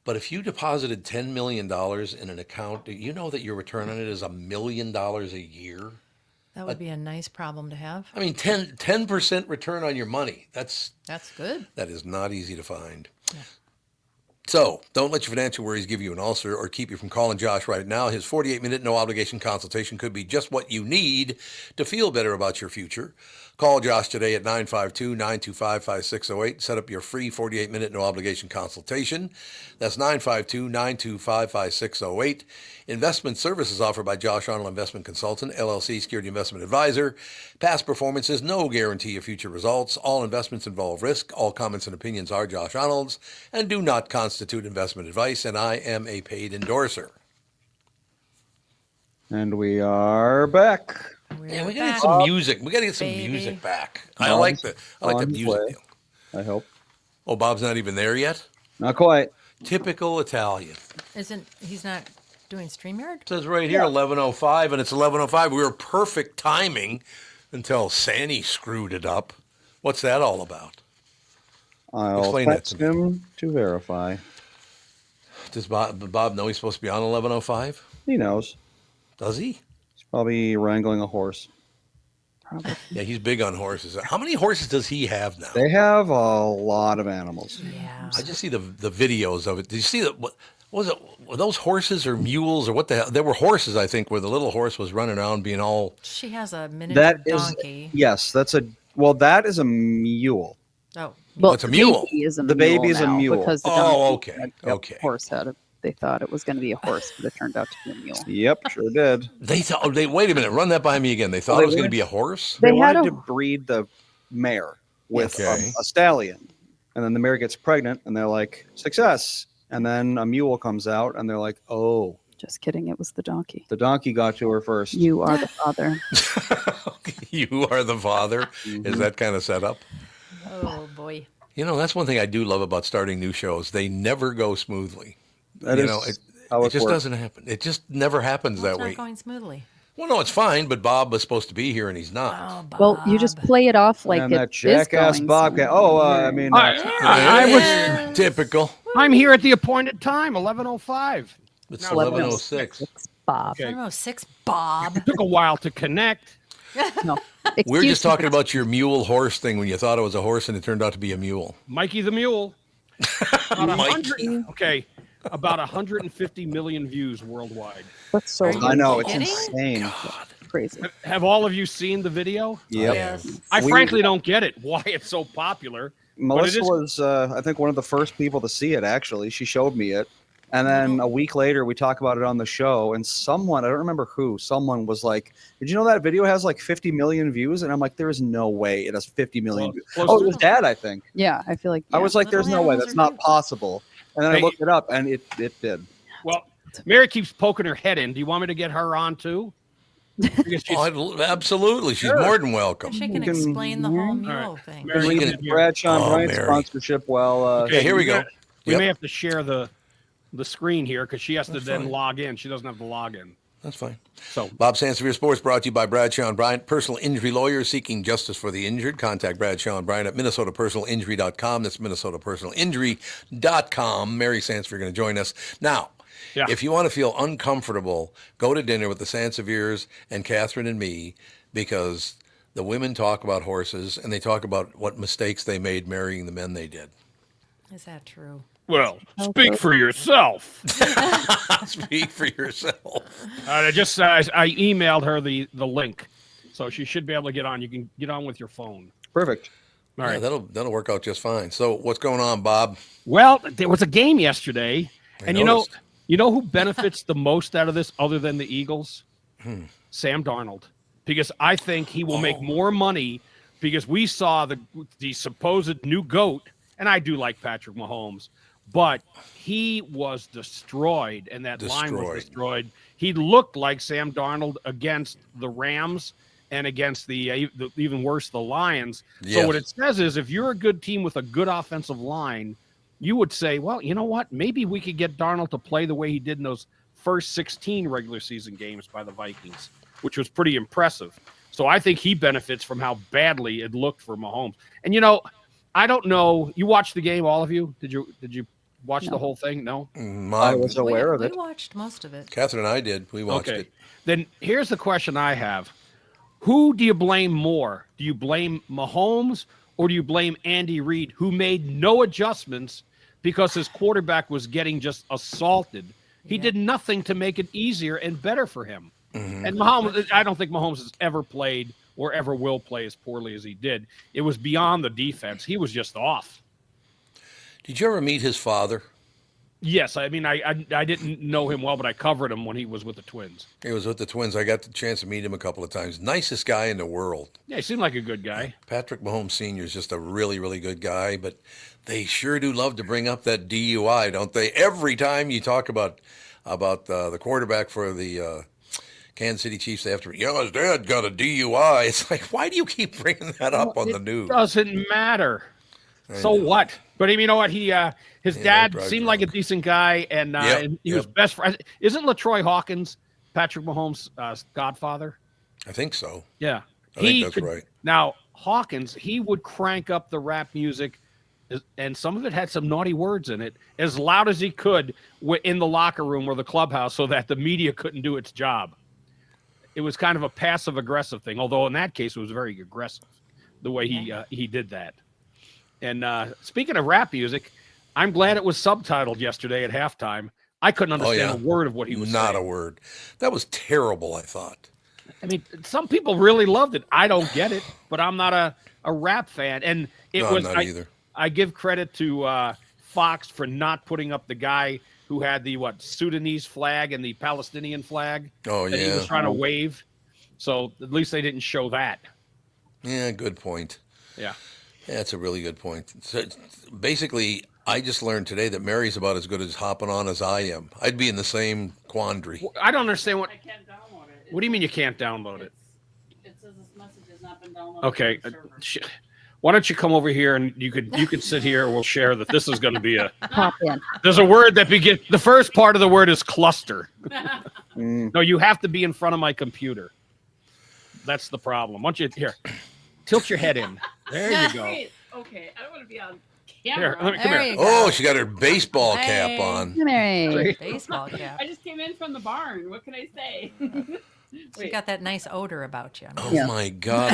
But if you deposited $10 million in an account, do you know that your return on it is $1 million a year? That would be a nice problem to have. 10% return on your money. That's good. That is not easy to find. So don't let your financial worries give you an ulcer or keep you from calling Josh right now. His 48-minute no-obligation consultation could be just what you need to feel better about your future. Call Josh today at 952-925-5608. Set up your free 48-minute no-obligation consultation. That's 952-925-5608. Investment services offered by Josh Arnold Investment Consultant, LLC, Security Investment Advisor. Past performance is no guarantee of future results. All investments involve risk. All comments and opinions are Josh Arnold's and do not constitute investment advice, and I am a paid endorser. And we are back. Yeah, We're we gotta get back, some music. We gotta get some baby. music back. I like the on music play. deal. I hope. Oh, Bob's not even there yet. Not quite. Typical Italian. He's not doing StreamYard? It says right here 11:05, and it's 11:05. We were perfect timing until Sandy screwed it up. What's that all about? I'll Explain that text to me. him to verify. Does Bob know he's supposed to be on 11:05? He knows. Does he? He's probably wrangling a horse. Probably. Yeah, he's big on horses. How many horses does he have now? They have a lot of animals. Yeah. I just see the videos of it. Did you see that? What was it? Were those horses or mules or what the hell? They were horses, I think, where the little horse was running around being all. She has a miniature That is donkey. yes. That is a mule. Oh, Well, it's a mule. Baby is a The mule baby is a now mule. Because the Oh, donkey okay, had a okay. horse had it. They thought it was going to be a horse, but it turned out to be a mule. Yep, sure did. They thought. Oh, wait a minute. Run that by me again. They thought Well, it was they going to wanted- be a horse. They They had wanted a- to breed the mare with Okay. a stallion, and then the mare gets pregnant, and they're like, "Success!" And then a mule comes out, and they're like, "Oh, Just kidding. It was the donkey. the donkey got to her first." You are the father. You are the father. Mm-hmm. Is that kind of set up? oh boy. You know, that's one thing I do love about starting new shows. They never go smoothly. That you is know, how it it just works. doesn't happen. It just never happens Well, that it's way. not going smoothly. Well, no, it's fine, but Bob was supposed to be here and he's not. Oh, Bob. Well, you just play it off like and it that is jackass going bobcat. somewhere. Oh, I mean, I was. Yes. Typical. I'm here at the appointed time, 11:05. It's Now, 11:06. Bob. Okay. 706 Bob. Took a while to connect. No. We were just Excuse me. talking about your mule horse thing when you thought it was a horse and it turned out to be a mule. Mikey the Mule. About Mikey. 100, okay, about 150 million views worldwide. That's so Are you I know it's kidding? insane. crazy. Have all of you seen the video? Yep. Yes. I We- frankly don't get it. Why it's so popular? Melissa is- was, I think, one of the first people to see it. Actually, she showed me it, and then a week later, we talk about it on the show. And someone, I don't remember who, someone was like, "Did you know that video has like 50 million views?" And I'm like, "There is no way it has 50 million Well, views." close Oh, to- it was Dad, I think. Yeah, I feel like I was like, "There's no way. animals That's are not cute. possible." And then I Hey. looked it up, and it did. Well, Mary keeps poking her head in. Do you want me to get her on too? Because she's- Absolutely. She's more than welcome. She can You can- explain the whole mule All right. thing. Mary, We come can- in here. Bradshaw and Oh, Bryant Mary. sponsorship. Well, Okay, here we go. We Yep. may have to share the screen here because she has to That's then fine. log in. She doesn't have to log in. That's fine. So Bob Sansevier Sports brought to you by Bradshaw and Bryant, personal injury lawyers seeking justice for the injured. Contact Bradshaw and Bryant at minnesotapersonalinjury.com. That's minnesotapersonalinjury.com. Mary Sansevier going to join us. Now, Yeah. if you want to feel uncomfortable, go to dinner with the Sanseviers and Catherine and me, because the women talk about horses and they talk about what mistakes they made marrying the men they did. Is that true? well, speak for yourself. Speak for yourself. I emailed her the link, so she should be able to get on. You can get on with your phone. perfect. All Yeah, right. that'll work out just fine. So what's going on, Bob? Well, there was a game yesterday, and noticed. you know who benefits the most out of this, other than the Eagles? Sam Darnold, because I think he will make more money. Because we saw the supposed new GOAT, and I do like Patrick Mahomes, but he was destroyed, and that line was destroyed. He looked like Sam Darnold against the Rams and against the even worse, the Lions. Yes. So what it says is, if you're a good team with a good offensive line, you would say, well, you know what? Maybe we could get Darnold to play the way he did in those first 16 regular season games by the Vikings, which was pretty impressive. So I think he benefits from how badly it looked for Mahomes. And, I don't know. You watched the game, all of you? Did you watch the whole thing? No? I was aware of we it. watched most of it. Catherine and I did. We watched Okay. it. Then here's the question I have. Who do you blame more? Do you blame Mahomes or do you blame Andy Reid, who made no adjustments because his quarterback was getting just assaulted? He did nothing to make it easier and better for him. And Mahomes, I don't think Mahomes has ever played or ever will play as poorly as he did. It was beyond the defense. He was just off. Did you ever meet his father? Yes, I mean, I didn't know him well, but I covered him when he was with the Twins. He was with the Twins. I got the chance to meet him a couple of times. Nicest guy in the world. Yeah, he seemed like a good guy. Patrick Mahomes Sr. is just a really, really good guy, but they sure do love to bring up that DUI, don't they? Every time you talk about the quarterback for the Kansas City Chiefs after, his dad got a DUI. It's like, why do you keep bringing that up on the news? It doesn't matter. So know. what? But you know what? His dad drive seemed like a drunk. decent guy, and and he was best friend. Isn't LaTroy Hawkins Patrick Mahomes' godfather? I think so. Yeah, I think that's right. Now Hawkins, he would crank up the rap music, and some of it had some naughty words in it, as loud as he could in the locker room or the clubhouse, so that the media couldn't do its job. It was kind of a passive aggressive thing, although in that case it was very aggressive, the way he did that. And speaking of rap music, I'm glad it was subtitled yesterday at halftime. I couldn't understand a word of what he was saying. Not a word. That was terrible, I thought. I mean, some people really loved it. I don't get it, but I'm not a rap fan. And I'm not either. I give credit to Fox for not putting up the guy who had the Sudanese flag and the Palestinian flag that he was trying to wave. So at least they didn't show that. Yeah, good point. Yeah. Yeah, that's a really good point. So, basically, I just learned today that Mary's about as good as hopping on as I am. I'd be in the same quandary. I don't understand what. I can't download it. What do you mean you can't download it? It says this message has not been downloaded. Okay. from the server. Why don't you come over here and you could sit here. We'll share that this is going to be Pop in. There's a word that begins. The first part of the word is cluster. No, you have to be in front of my computer. That's the problem. Why don't you tilt your head in? There you go. Wait, okay, I don't want to be on Here, camera. come There here. you go. Oh, she got her baseball cap Hey. on. Mary. Baseball cap. I just came in from the barn. What can I say? You got that nice odor about you. Oh Yeah. my God!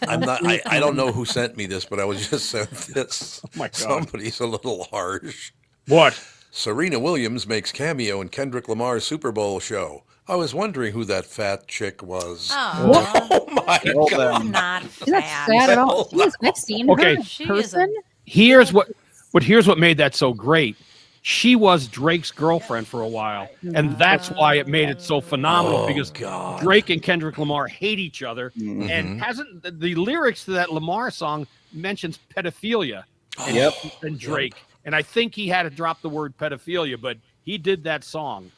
I don't know who sent me this, but I was just sent this. Oh my God. Somebody's a little harsh. What? Serena Williams makes cameo in Kendrick Lamar's Super Bowl show. I was wondering who that fat chick was. Oh, Oh my Well, God! then. not She's not fat. sad at all. Yes, I've seen her Okay. in She is person. Here's what made that so great. She was Drake's girlfriend for a while, and that's why it made it so phenomenal, because God. Drake and Kendrick Lamar hate each other, Mhm. and the lyrics to that Lamar song mentions pedophilia and Drake, and I think he had to drop the word pedophilia, but he did that song.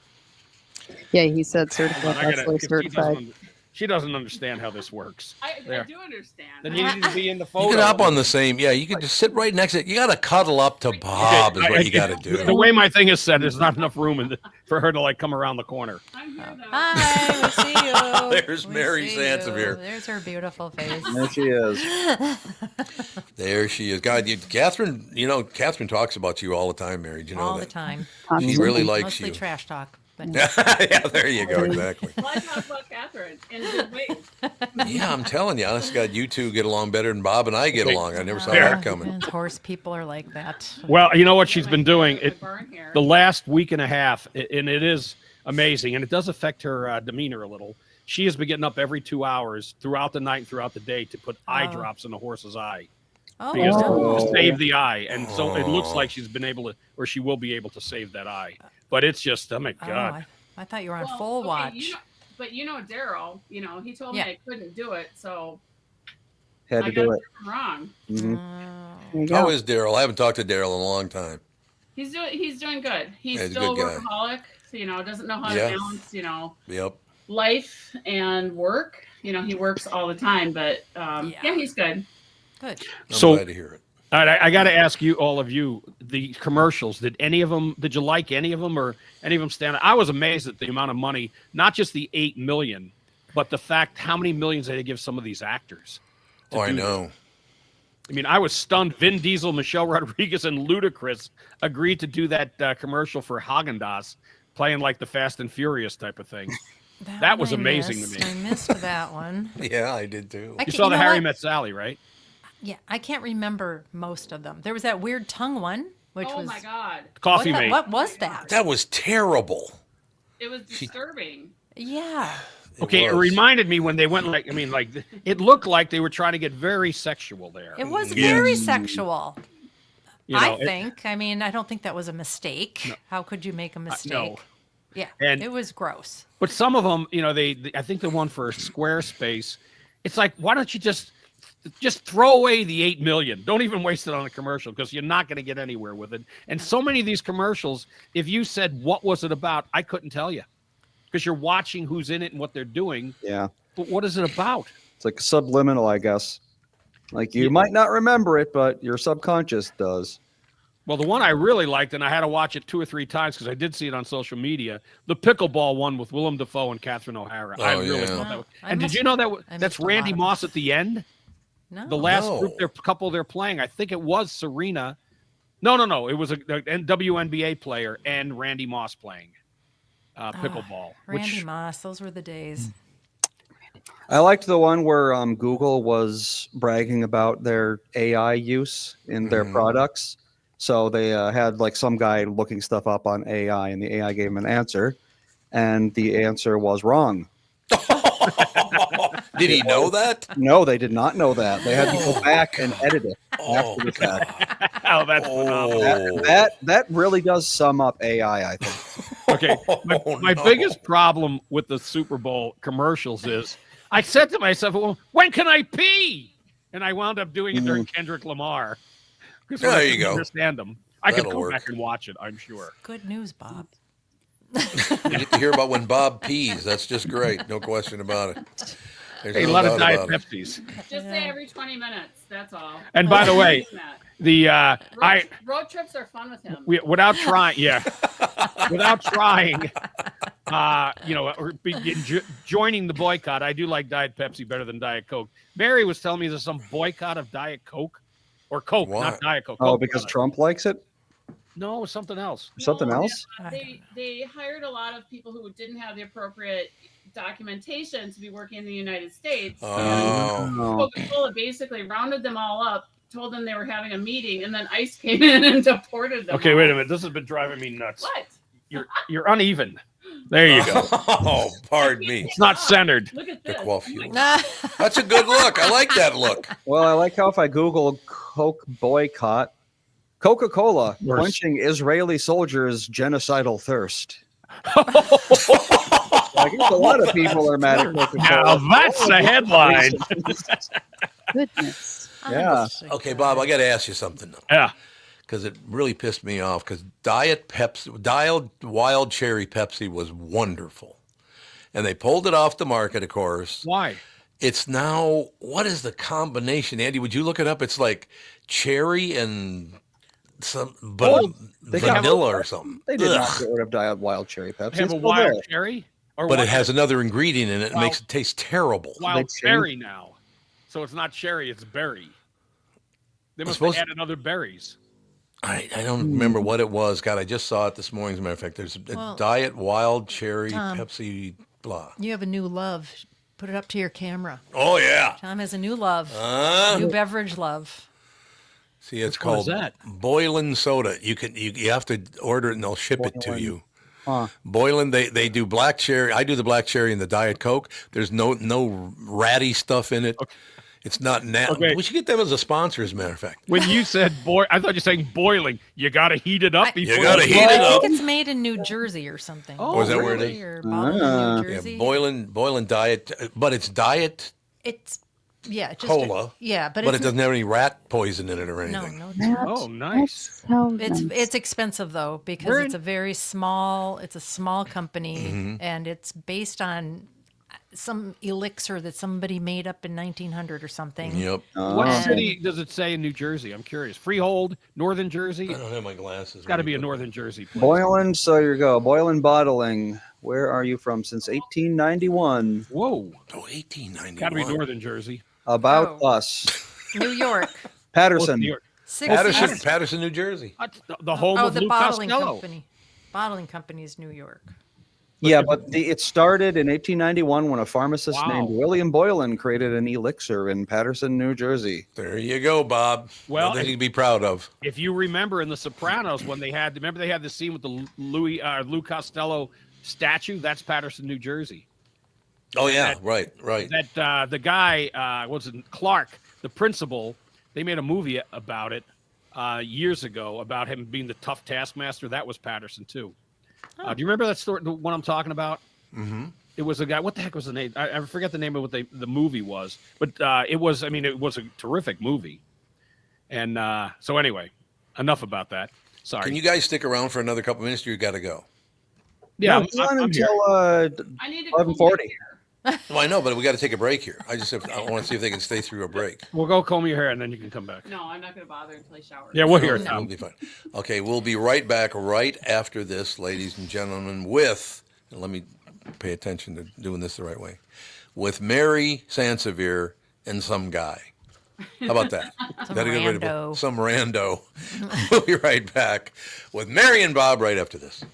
Yeah, he said certified I gotta- bachelor if certified. she doesn't understand how this works. I There. do understand. Then you need to be in the photo. You can hop on the same. Yeah, you can just sit right next to it. You got to cuddle up to Bob. Is what you got to The do. way my thing is set, there's not enough room for her to come around the corner. I'm here though. Hi, we see you. There's We Mary see Sansevier. you. There's her beautiful face. There she is. There she is. God, Catherine. Catherine talks about you all the time, Mary. Do you know All that? the time. She really likes Mostly you. trash talk. But Yeah, there you go. Exactly. Well, I talk about Catherine in good ways. Yeah, I'm telling you, honest God, you two get along better than Bob and I get along. I never saw There. that coming. and horse people are like that. Well, you know what she's been doing? The barn here. The last week and a half, and it is amazing, and it does affect her demeanor a little. She has been getting up every 2 hours throughout the night and throughout the day to put eye drops in the horse's eye Oh, because no. to save the eye, and so it looks like she's been able to, or she will be able to save that eye. But it's just, oh my Oh, God. I thought you were on Well, full okay, watch. but Daryl, he told Yeah. me I couldn't do it, so Had I to got do it. wrong. Mhm. There you How go. is Daryl? I haven't talked to Daryl in a long time. He's doing good. He's Yeah, he's a still a good guy. workaholic, so doesn't know how Yeah. to balance, Yep. life and work. He works all the time, but yeah, he's good. Good. I'm So- glad to hear it. I got to ask you, all of you, the commercials. Did you like any of them, or any of them stand out? I was amazed at the amount of money, not just the $8 million, but the fact how many millions they give some of these actors. to Oh, I do know. this. I mean, I was stunned. Vin Diesel, Michelle Rodriguez, and Ludacris agreed to do that commercial for Haagen-Dazs, playing like the Fast and Furious type of thing. That was one I amazing to missed. me. I missed that one. Yeah, I did too. I You can't- saw the know Harry what? Met Sally, right? Yeah, I can't remember most of them. There was that weird tongue one, which Oh was my God, Coffee what, Mate. what was that? That was terrible. it was disturbing. Yeah. Okay, it was. reminded me when they went it looked like they were trying to get very sexual there. It was Yes. very sexual. You know, I think. I mean, I don't think that was a mistake. How could you make a mistake? no. Yeah, And- it was gross. But some of them, I think the one for Squarespace, it's like, why don't you just throw away the $8 million? Don't even waste it on a commercial, because you're not going to get anywhere with it. And so many of these commercials, if you said, what was it about? I couldn't tell you. because you're watching who's in it and what they're doing. Yeah. But what is it about? It's like subliminal, I guess. Like you might not remember it, but your subconscious does. Well, the one I really liked, and I had to watch it 2 or 3 times because I did see it on social media, the pickleball one with Willem Dafoe and Catherine O'Hara. I really thought that was, and did you know that's Randy Moss at the end? No. The last couple they're playing, I think it was Serena. No. It was a WNBA player and Randy Moss playing pickleball. Randy Moss, those were the days. I liked the one where Google was bragging about their AI use in their products. So they had like some guy looking stuff up on AI, and the AI gave him an answer, and the answer was wrong. Did he know that? No, they did not know that. They had to go back and edit it after the fact. Oh, that's phenomenal. That really does sum up AI, I think. Okay, my biggest problem with the Super Bowl commercials is I said to myself, well, when can I pee? And I wound up doing it during Kendrick Lamar. There you go. Understand them. I could That'll go work. back and watch it, I'm sure. Good news, Bob. You get to hear about when Bob pees. That's just great. No question about it. There's Hey, a no lot of doubt Diet about it. Pepsis. Just say every 20 minutes. That's all. And by the way, the road trips are fun with him. without trying, joining the boycott. I do like Diet Pepsi better than Diet Coke. Mary was telling me there's some boycott of Diet Coke or Coke, Why? not Diet Coke. Oh, Coke, because rather. Trump likes it? No, it was something else. Something else? They hired a lot of people who didn't have the appropriate documentation to be working in the United States. Oh. Coca-Cola basically rounded them all up, told them they were having a meeting, and then ICE came in and deported them. Okay, all. wait a minute. This has been driving me nuts. What? You're uneven. There you go. Oh, pardon me. It's not centered. Look at this. That's a good look. I like that look. Well, I like how if I Google Coke boycott, Coca-Cola quenching Israeli soldiers' genocidal thirst. I guess a lot of people are mad at Coca-Cola. Now that's the headline. Goodness. Yeah. Okay, Bob, I got to ask you something, though. Yeah. Because it really pissed me off, because Diet Wild Cherry Pepsi was wonderful. And they pulled it off the market, of course. Why? It's now, what is the combination? Andy, would you look it up? It's like cherry and some vanilla or something. They did not get rid of Diet Wild Cherry Pepsi. They have It's a still wild there. cherry? Or But what? it has another ingredient in it and makes it taste terrible. Wild berry now. So it's not cherry, it's berry. They must have added other berries. I don't remember what it was. God, I just saw it this morning, as a matter of fact. There's a Diet Wild Cherry Tom, Pepsi blah. You have a new love. Put it up to your camera. Oh, yeah. Tom has a new love. New beverage love. See, it's Which one is called that? Boiling Soda. You have to order it and they'll ship it to you. Huh. Boiling, they do black cherry. I do the black cherry and the Diet Coke. There's no ratty stuff in it. Okay. It's not Okay. We should get them as a sponsor, as a matter of fact. When you said I thought you were saying boiling. You got to heat it up before. You got to heat it I up. think it's made in New Jersey or something. Oh, is that where it is? Or bottled in New Jersey. Yeah, boiling Diet, but it's Diet just Cola. but it doesn't have any rat poison in it or anything. No, it's not. Oh, nice. It's expensive though because it's a small company and it's based on some elixir that somebody made up in 1900 or something. Yep. What city does it say in New Jersey? I'm curious. Freehold, Northern Jersey? I don't have my glasses. It's got to be a Northern Jersey place. Boylan, so you go. Boylan Bottling. Where are you from? Since 1891. Whoa. Oh, 1891. Got to be Northern Jersey. About us. New York. Patterson. New York. Patterson, New Jersey. The home of the Lou bottling Costello. company. Bottling company is New York. Yeah, but it started in 1891 when a pharmacist named William Boylan created an elixir in Patterson, New Jersey. There you go, Bob. Well, nothing to be proud of. If you remember in The Sopranos when they had the scene with the Lou Costello statue? That's Patterson, New Jersey. Oh yeah, right. That the guy was it Clark, the principal. They made a movie about it years ago about him being the tough taskmaster. That was Patterson too. Do you remember that story? The one I'm talking about? Mm-hmm. It was a guy. What the heck was the name? I forget the name of what the movie was, but it was. I mean, it was a terrific movie. And so anyway, enough about that. Sorry. Can you guys stick around for another couple minutes? Or you got to go. Yeah, No, it's on I'm here. until I need to cool my 11:40. hair. Well, I know, but we got to take a break here. I want to see if they can stay through a break. We'll go comb your hair and then you can come back. No, I'm not going to bother until he showers. Yeah, we'll hear it. We'll Tom. be fine. Okay, we'll be right back right after this, ladies and gentlemen, with, and let me pay attention to doing this the right way, with Mary Sansevier and some guy. How about that? Some That a good way to put- rando. Some rando. We'll be right back with Mary and Bob right after this.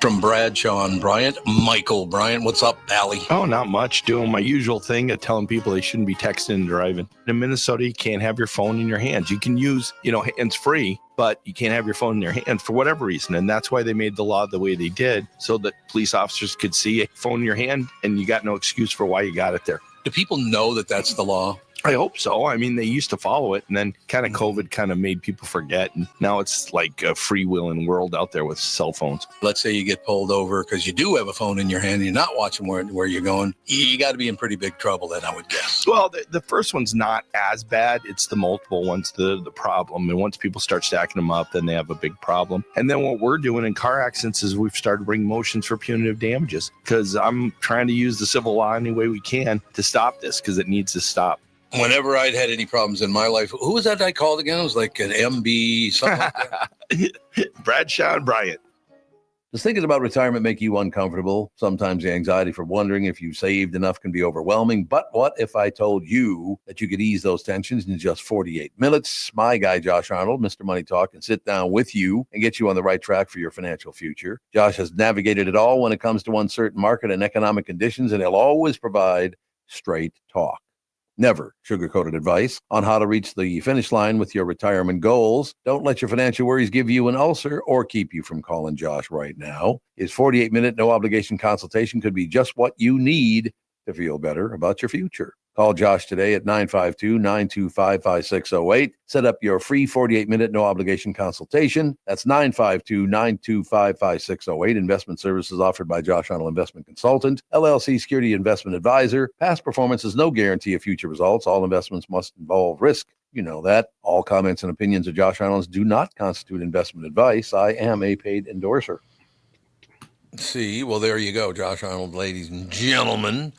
From Bradshaw and Bryant, Michael Bryant. What's up, Allie? Oh, not much. Doing my usual thing of telling people they shouldn't be texting and driving. In Minnesota, you can't have your phone in your hands. You can use, hands free, but you can't have your phone in your hands for whatever reason. And that's why they made the law the way they did, so that police officers could see a phone in your hand and you got no excuse for why you got it there. Do people know that that's the law? I hope so. I mean, they used to follow it, and then kind of COVID kind of made people forget. And now it's like a freewheeling world out there with cell phones. Let's say you get pulled over because you do have a phone in your hand and you're not watching where you're going. You got to be in pretty big trouble then, I would guess. Well, the first one's not as bad. It's the multiple ones, the problem. And once people start stacking them up, then they have a big problem. And then what we're doing in car accidents is we've started bringing motions for punitive damages, because I'm trying to use the civil law any way we can to stop this, because it needs to stop. Whenever I'd had any problems in my life, who was that I called again? It was like an MB, something like that. Bradshaw and Bryant. Does thinking about retirement make you uncomfortable? Sometimes the anxiety for wondering if you saved enough can be overwhelming. But what if I told you that you could ease those tensions in just 48 minutes? My guy, Josh Arnold, Mr. Money Talk, can sit down with you and get you on the right track for your financial future. Josh has navigated it all when it comes to uncertain market and economic conditions, and he'll always provide straight talk. Never sugar-coated advice on how to reach the finish line with your retirement goals. Don't let your financial worries give you an ulcer or keep you from calling Josh right now. His 48-minute no-obligation consultation could be just what you need to feel better about your future. Call Josh today at 952-925-5608. Set up your free 48-minute no-obligation consultation. That's 952-925-5608. Investment services offered by Josh Arnold Investment Consultant, LLC Security Investment Advisor. Past performance is no guarantee of future results. All investments must involve risk. You know that. All comments and opinions of Josh Arnold do not constitute investment advice. I am a paid endorser. See, well, there you go, Josh Arnold, ladies and gentlemen.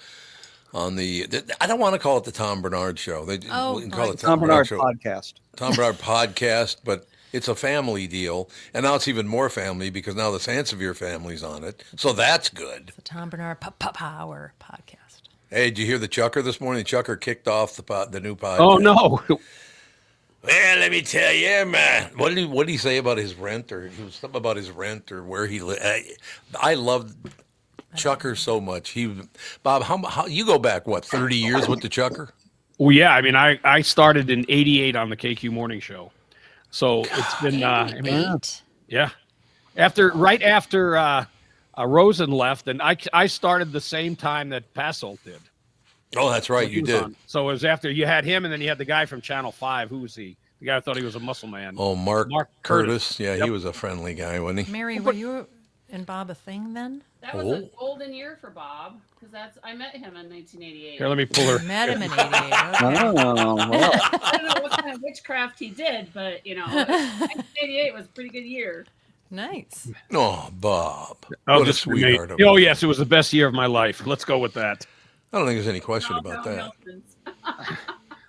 On the, I don't want to call it the Tom Barnard Show. We can call it Tom Barnard Show. podcast. Tom Barnard podcast, but it's a family deal. And now it's even more family because now the Sansevier family's on it. So that's good. The Tom Barnard Power podcast. Hey, did you hear the Chucker this morning? The Chucker kicked off the new podcast. Oh, no. Well, let me tell you, man. What did he say about his rent? Or he was something about his rent or where he lived. I loved Chucker so much. Bob, how you go back, 30 years with the Chucker? Well, yeah. I mean, I started in '88 on the KQ Morning Show. So it's been, yeah. Right after Rosen left, and I started the same time that Passolt did. Oh, that's right. You did. So it was after you had him, and then you had the guy from Channel 5. Who was he? The guy who thought he was a muscle man. Oh, Mark Curtis. Yeah, Yep. He was a friendly guy, wasn't he? Mary, were you and Bob a thing then? That was a golden year for Bob because I met him in 1988. Here, let me pull her. Met him in '88. Okay. Oh, well. I don't know what kind of witchcraft he did, but 1988 was a pretty good year. Nice. Oh, Bob. Oh, What a this sweetheart. made, oh, yes, it was the best year of my life. Let's go with that. I don't think there's any question about that. All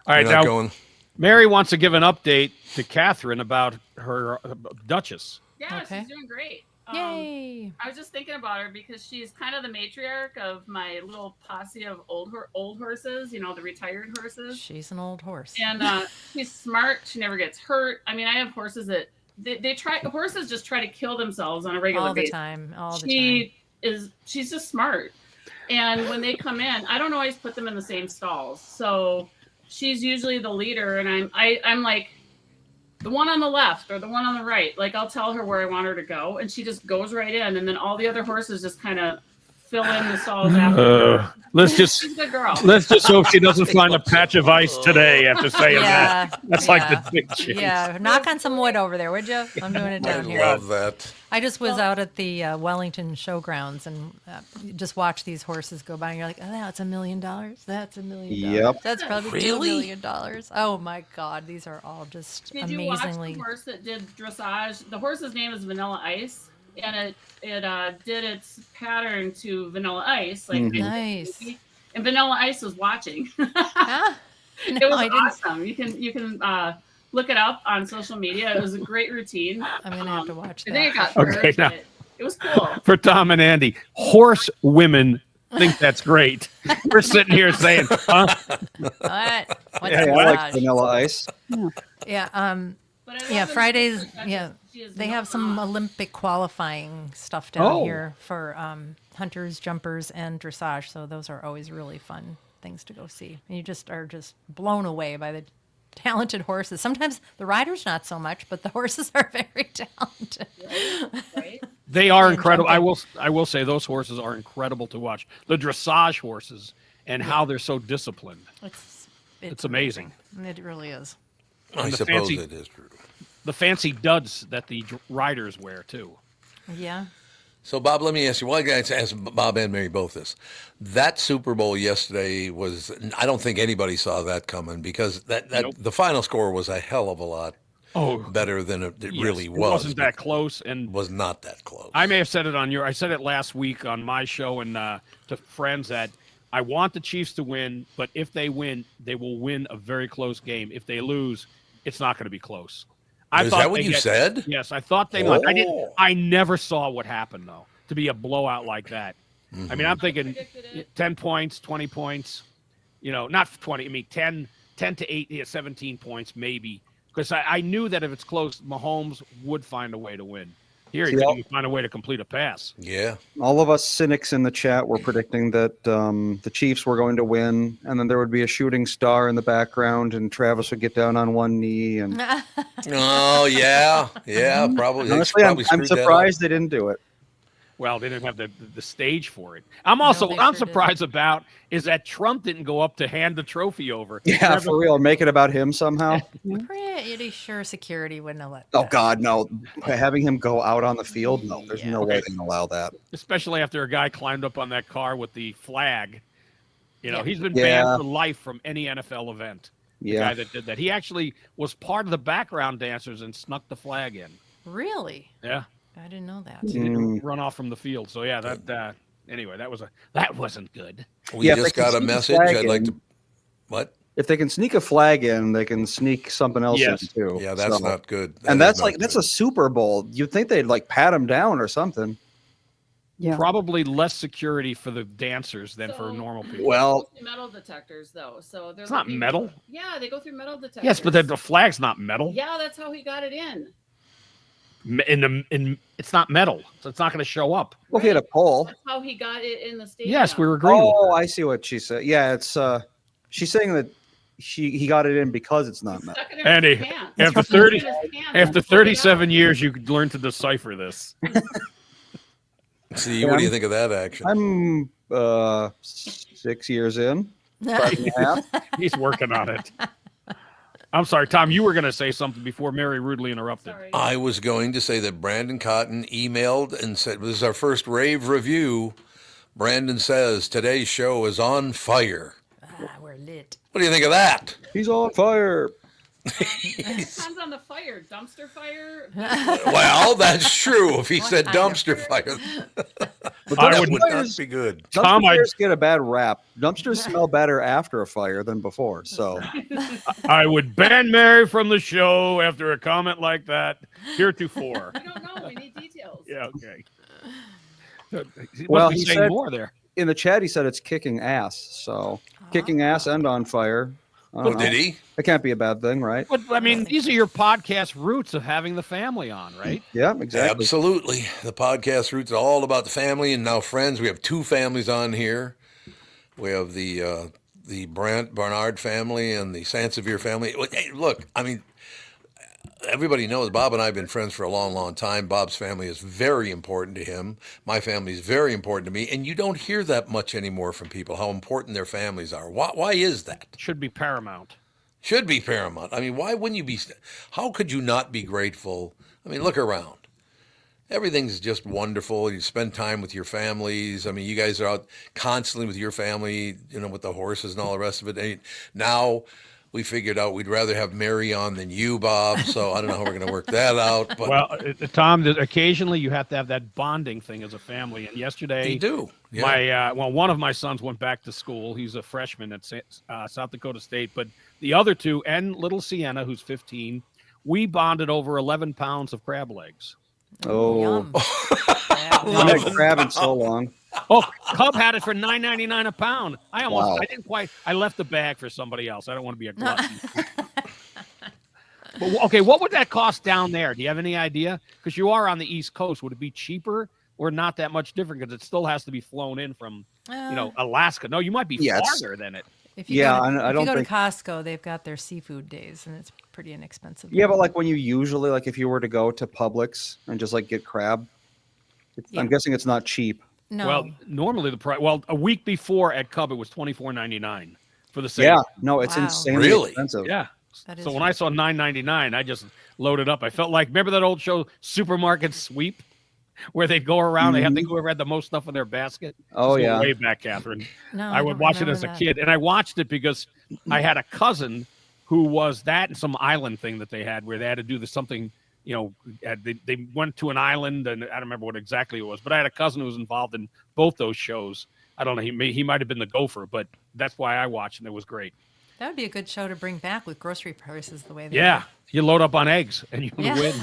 right, You're not now going. Mary wants to give an update to Catherine about her Duchess. Yeah, Okay. she's doing great. Yay. I was just thinking about her because she's kind of the matriarch of my little posse of old horses, the retired horses. She's an old horse. And she's smart. She never gets hurt. I mean, I have horses that horses just try to kill themselves on a regular basis. All the time. She's just smart. And when they come in, I don't always put them in the same stalls. So she's usually the leader, and I'm like the one on the left or the one on the right. Like I'll tell her where I want her to go, and she just goes right in, and then all the other horses just kind of fill in the stalls after. She's a good girl. Let's just hope she doesn't find a patch of ice today after saying that. That's like the big change. Yeah, knock on some wood over there, would you? I'm doing it down here. I love that. I just was out at the Wellington Showgrounds and just watched these horses go by, and you're like, oh, that's $1 million. That's $1 million. Yep. That's probably $2 million. Oh my God, these are all just Did you amazingly. watch the horse that did dressage? The horse's name is Vanilla Ice. and it did its pattern to Vanilla Ice, like Nice. and Vanilla Ice was watching. Ah, It no, was I didn't. awesome. You can look it up on social media. It was a great routine. I'm gonna have to watch I that. think it got Okay, third, now- but it was cool. For Tom and Andy, horse women think that's great. We're sitting here saying, huh? What? What's Yeah, a I like massage? Vanilla Ice. Yeah. But I Yeah, love it Fridays. because Yeah, she is they no have some off. Olympic qualifying stuff down Oh. here for hunters, jumpers, and dressage. So those are always really fun things to go see. And you just are just blown away by the talented horses. Sometimes the riders not so much, but the horses are very talented. Right? They are And incredible. jumping. I will say those horses are incredible to watch. The dressage horses and how they're so disciplined. It's amazing. It really is. I the suppose fancy- it is true. The fancy duds that the riders wear too. Yeah. So, Bob, let me ask you. Well, I got to ask Bob and Mary both this. That Super Bowl yesterday was, I don't think anybody saw that coming because Nope. the final score was a hell of a lot better than it Yes, really it was. wasn't that close, and was not that close. I may have said it I said it last week on my show and to friends that I want the Chiefs to win, but if they win, they will win a very close game. If they lose, it's not going to be close. Is that what you said? Yes, I thought they might. Oh. I never saw what happened though to be a blowout like that. I mean, I'm thinking Predicted it. 10 points, 20 points. Not 20. I mean, 10 to 8, 17 points maybe. Because I knew that if it's close, Mahomes would find a way to win. Here, he See, couldn't I'll- even find a way to complete a pass. Yeah. All of us cynics in the chat were predicting that the Chiefs were going to win, and then there would be a shooting star in the background, and Travis would get down on one knee. And Oh, yeah. Yeah, probably. they honestly, I'm screwed that up. surprised they didn't do it. Well, they didn't have the stage for it. I'm also they I'm sure surprised about is that Trump didn't go up to hand the trophy over. Yeah, for real. Make it about him somehow. Pretty sure security wouldn't have let Oh that. God, no! Having him go out on the field, no. There's no way Okay. they can allow that. Especially after a guy climbed up on that car with the flag. Yeah. He's been Yeah. banned for life from any NFL event. The Yeah. guy that did that. He actually was part of the background dancers and snuck the flag in. Really? Yeah. I didn't know that. He didn't run off from the field. So yeah, that anyway, that wasn't good. We Yeah, if just they can got a sneak a message. flag I'd like in. to. What? If they can sneak a flag in, they can sneak something else Yes. in too. Yeah, that's So- not good. That And is that's not like that's good. a Super Bowl. You'd think they'd like pat him down or something. Yeah. Probably less security for the dancers than for So- normal people. Well, Metal detectors, though. So they're It's not looking- metal. Yeah, they go through metal detectors. Yes, but the flag's not metal. Yeah, that's how he got it in. It's not metal, so it's not going to show up. we'll hit a poll. That's how he got it in the stadium. Yes, we were agreeing. with Oh, her. I see what she said. Yeah, it's she's saying that he got it in because it's not metal. Stuck it in Andy, his pants. after Stuck it 30 in his pants After and pulled it 37 out. years, you could learn to decipher this. See, what do you think of that action? I'm 6 years in. 5.5. He's working on it. I'm sorry, Tom. You were going to say something before Mary rudely interrupted. Sorry. I was going to say that Brandon Cotton emailed and said, "This is our first rave review." Brandon says today's show is on fire. We're lit. What do you think of that? He's on fire. Depends on the fire. Dumpster fire. Well, that's true. If he said dumpster fire, that would not be good. Tom, Dumpsters get a bad rap. Dumpsters smell better after a fire than before. So I would ban Mary from the show after a comment like that. Heretofore. I don't know. We need details. Yeah, okay. He Well, must be he saying said- more there. in the chat, he said it's kicking ass. So kicking ass and on fire. I don't Oh, know. did he? It can't be a bad thing, right? But I mean, these are your podcast roots of having the family on, right? Yeah, exactly. Absolutely. The podcast roots are all about the family and now friends. We have two families on here. We have the Barnard family and the Sansevier family. Hey, look, I mean, everybody knows Bob and I have been friends for a long, long time. Bob's family is very important to him. My family is very important to me. And you don't hear that much anymore from people, how important their families are. Why is that? Should be paramount. Should be paramount. I mean, why wouldn't you be? How could you not be grateful? I mean, look around. Everything's just wonderful. You spend time with your families. I mean, you guys are out constantly with your family, with the horses and all the rest of it. And now we figured out we'd rather have Mary on than you, Bob. So I don't know how we're going to work that out. But Well, Tom, occasionally you have to have that bonding thing as a family. And yesterday, you do. Yeah. one of my sons went back to school. He's a freshman at South Dakota State. But the other two, and little Sienna, who's 15, we bonded over 11 pounds of crab legs. Oh, Yeah. I haven't crab in so long. Oh, Cub had it for $9.99 a pound. Wow. I didn't quite. I left the bag for somebody else. I don't want to be a glutton. But, okay, what would that cost down there? Do you have any idea? Because you are on the East Coast. Would it be cheaper or not that much different? Because it still has to be flown in from, Alaska. No, you might be farther than it. If you Yeah, go to, I if don't you go think- to Costco, they've got their seafood days, and it's pretty inexpensive. Yeah, but like when you usually, like if you were to go to Publix and just like get crab, I'm guessing it's not cheap. No. Well, normally the price. Well, a week before at Cub, it was $24.99 for the same. Yeah, no, it's Wow. insanely Really? expensive. Yeah. That So is when I saw $9.99, I just loaded up. I felt like, remember that old show, Supermarket Sweep, where they'd go around, they have to whoever had the most stuff in their basket. Oh, This was yeah. way back, Catherine. No, I would don't watch it remember as a that. kid, and I watched it because I had a cousin who was that and some island thing that they had where they had to do something. They went to an island, and I don't remember what exactly it was, but I had a cousin who was involved in both those shows. I don't know. He might have been the gopher, but that's why I watched, and it was great. That would be a good show to bring back with grocery prices the way they Yeah, are. you load up on eggs, and you Yeah. win.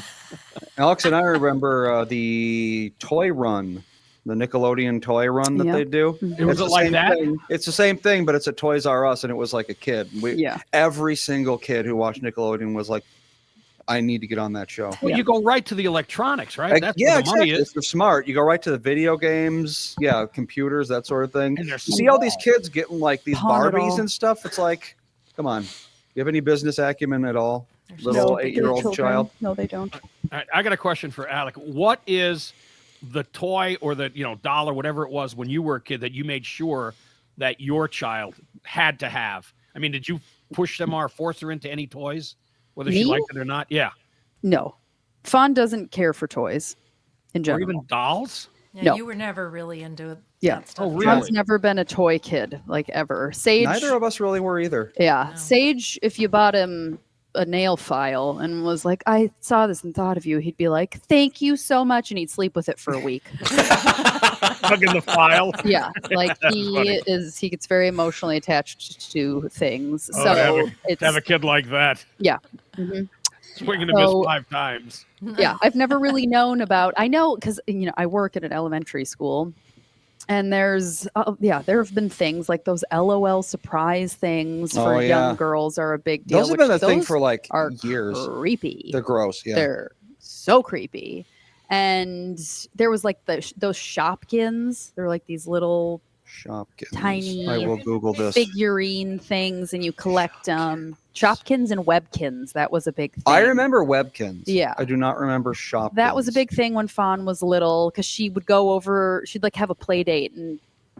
Alex and I remember the toy run, the Nickelodeon toy run that Yeah. they do. It was It's the like same that? thing. It's the same thing, but it's at Toys R Us, and it was like a kid. Yeah. Every single kid who watched Nickelodeon was like, I need to get on that show. Well, you go right to the electronics, right? Like, That's yeah, where the money exactly. is. If you're smart, you go right to the video games, computers, that sort of thing. And they're You see all these small. kids getting like these Pawn it Barbies all. and stuff. It's like, come on. You have any business acumen at all? There's Little No, they're 8-year-old children. child. No, they don't. All right, I got a question for Alec. What is the toy or the doll or whatever it was when you were a kid that you made sure that your child had to have? I mean, did you push them or force her into any toys, whether she Me? liked it or not? Yeah, No. Fawn doesn't care for toys in or general. even dolls. Yeah, No. you were never really into Yeah. that stuff. Oh, really? Fawn's never been a toy kid, like ever. Sage. Neither of us really were either. Yeah. No. Sage, if you bought him a nail file and was like, I saw this and thought of you, he'd be like, thank you so much. And he'd sleep with it for a week. Hugging the file. Yeah. Like funny. he gets very emotionally attached to things. Oh, So to have a kid like that, yeah. Mhm. swinging a miss So- 5 times. Yeah, I've never really known about. I know because I work at an elementary school, and there have been things like those LOL surprise things Oh, for yeah. young girls are a big deal. Those have been a which thing those for like are years. creepy. They're gross. Yeah. They're so creepy. And there was like those Shopkins. They're like these little Shopkins. tiny I will Google this. figurine things, and you collect Shopkins and Webkins. That was a big thing. I remember Webkins. Yeah. I do not remember Shopkins. That was a big thing when Fawn was little because she would go over, she'd like have a play date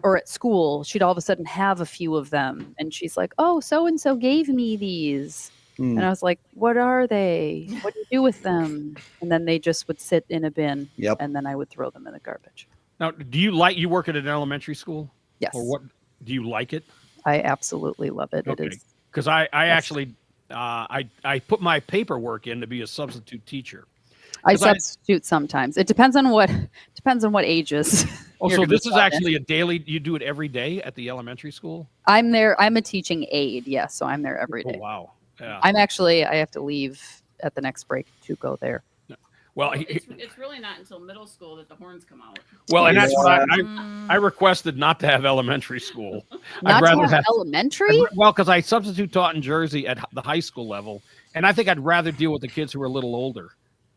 or at school, she'd all of a sudden have a few of them. And she's like, oh, so-and-so gave me these. Hmm. And I was like, what are they? What do you do with them? And then they just would sit in a bin. Yep. And then I would throw them in the garbage. Now, you work at an elementary school? Yes. Or what? Do you like it? I absolutely love it. Okay. It is. Because I actually I put my paperwork in to be a substitute teacher. I 'Cause I- substitute sometimes. It depends on what ages. Oh, you're so gonna this is sub in. actually a daily. You do it every day at the elementary school? I'm there. I'm a teaching aide. Yes. So I'm there every day. Oh, wow. Yeah. I have to leave at the next break to go there. Well, It's really not until middle school that the horns come out. well, and that's what Mm. I requested not to have elementary school. Not I'd to rather have have elementary? well, because I substitute taught in Jersey at the high school level, and I think I'd rather deal with the kids who are a little older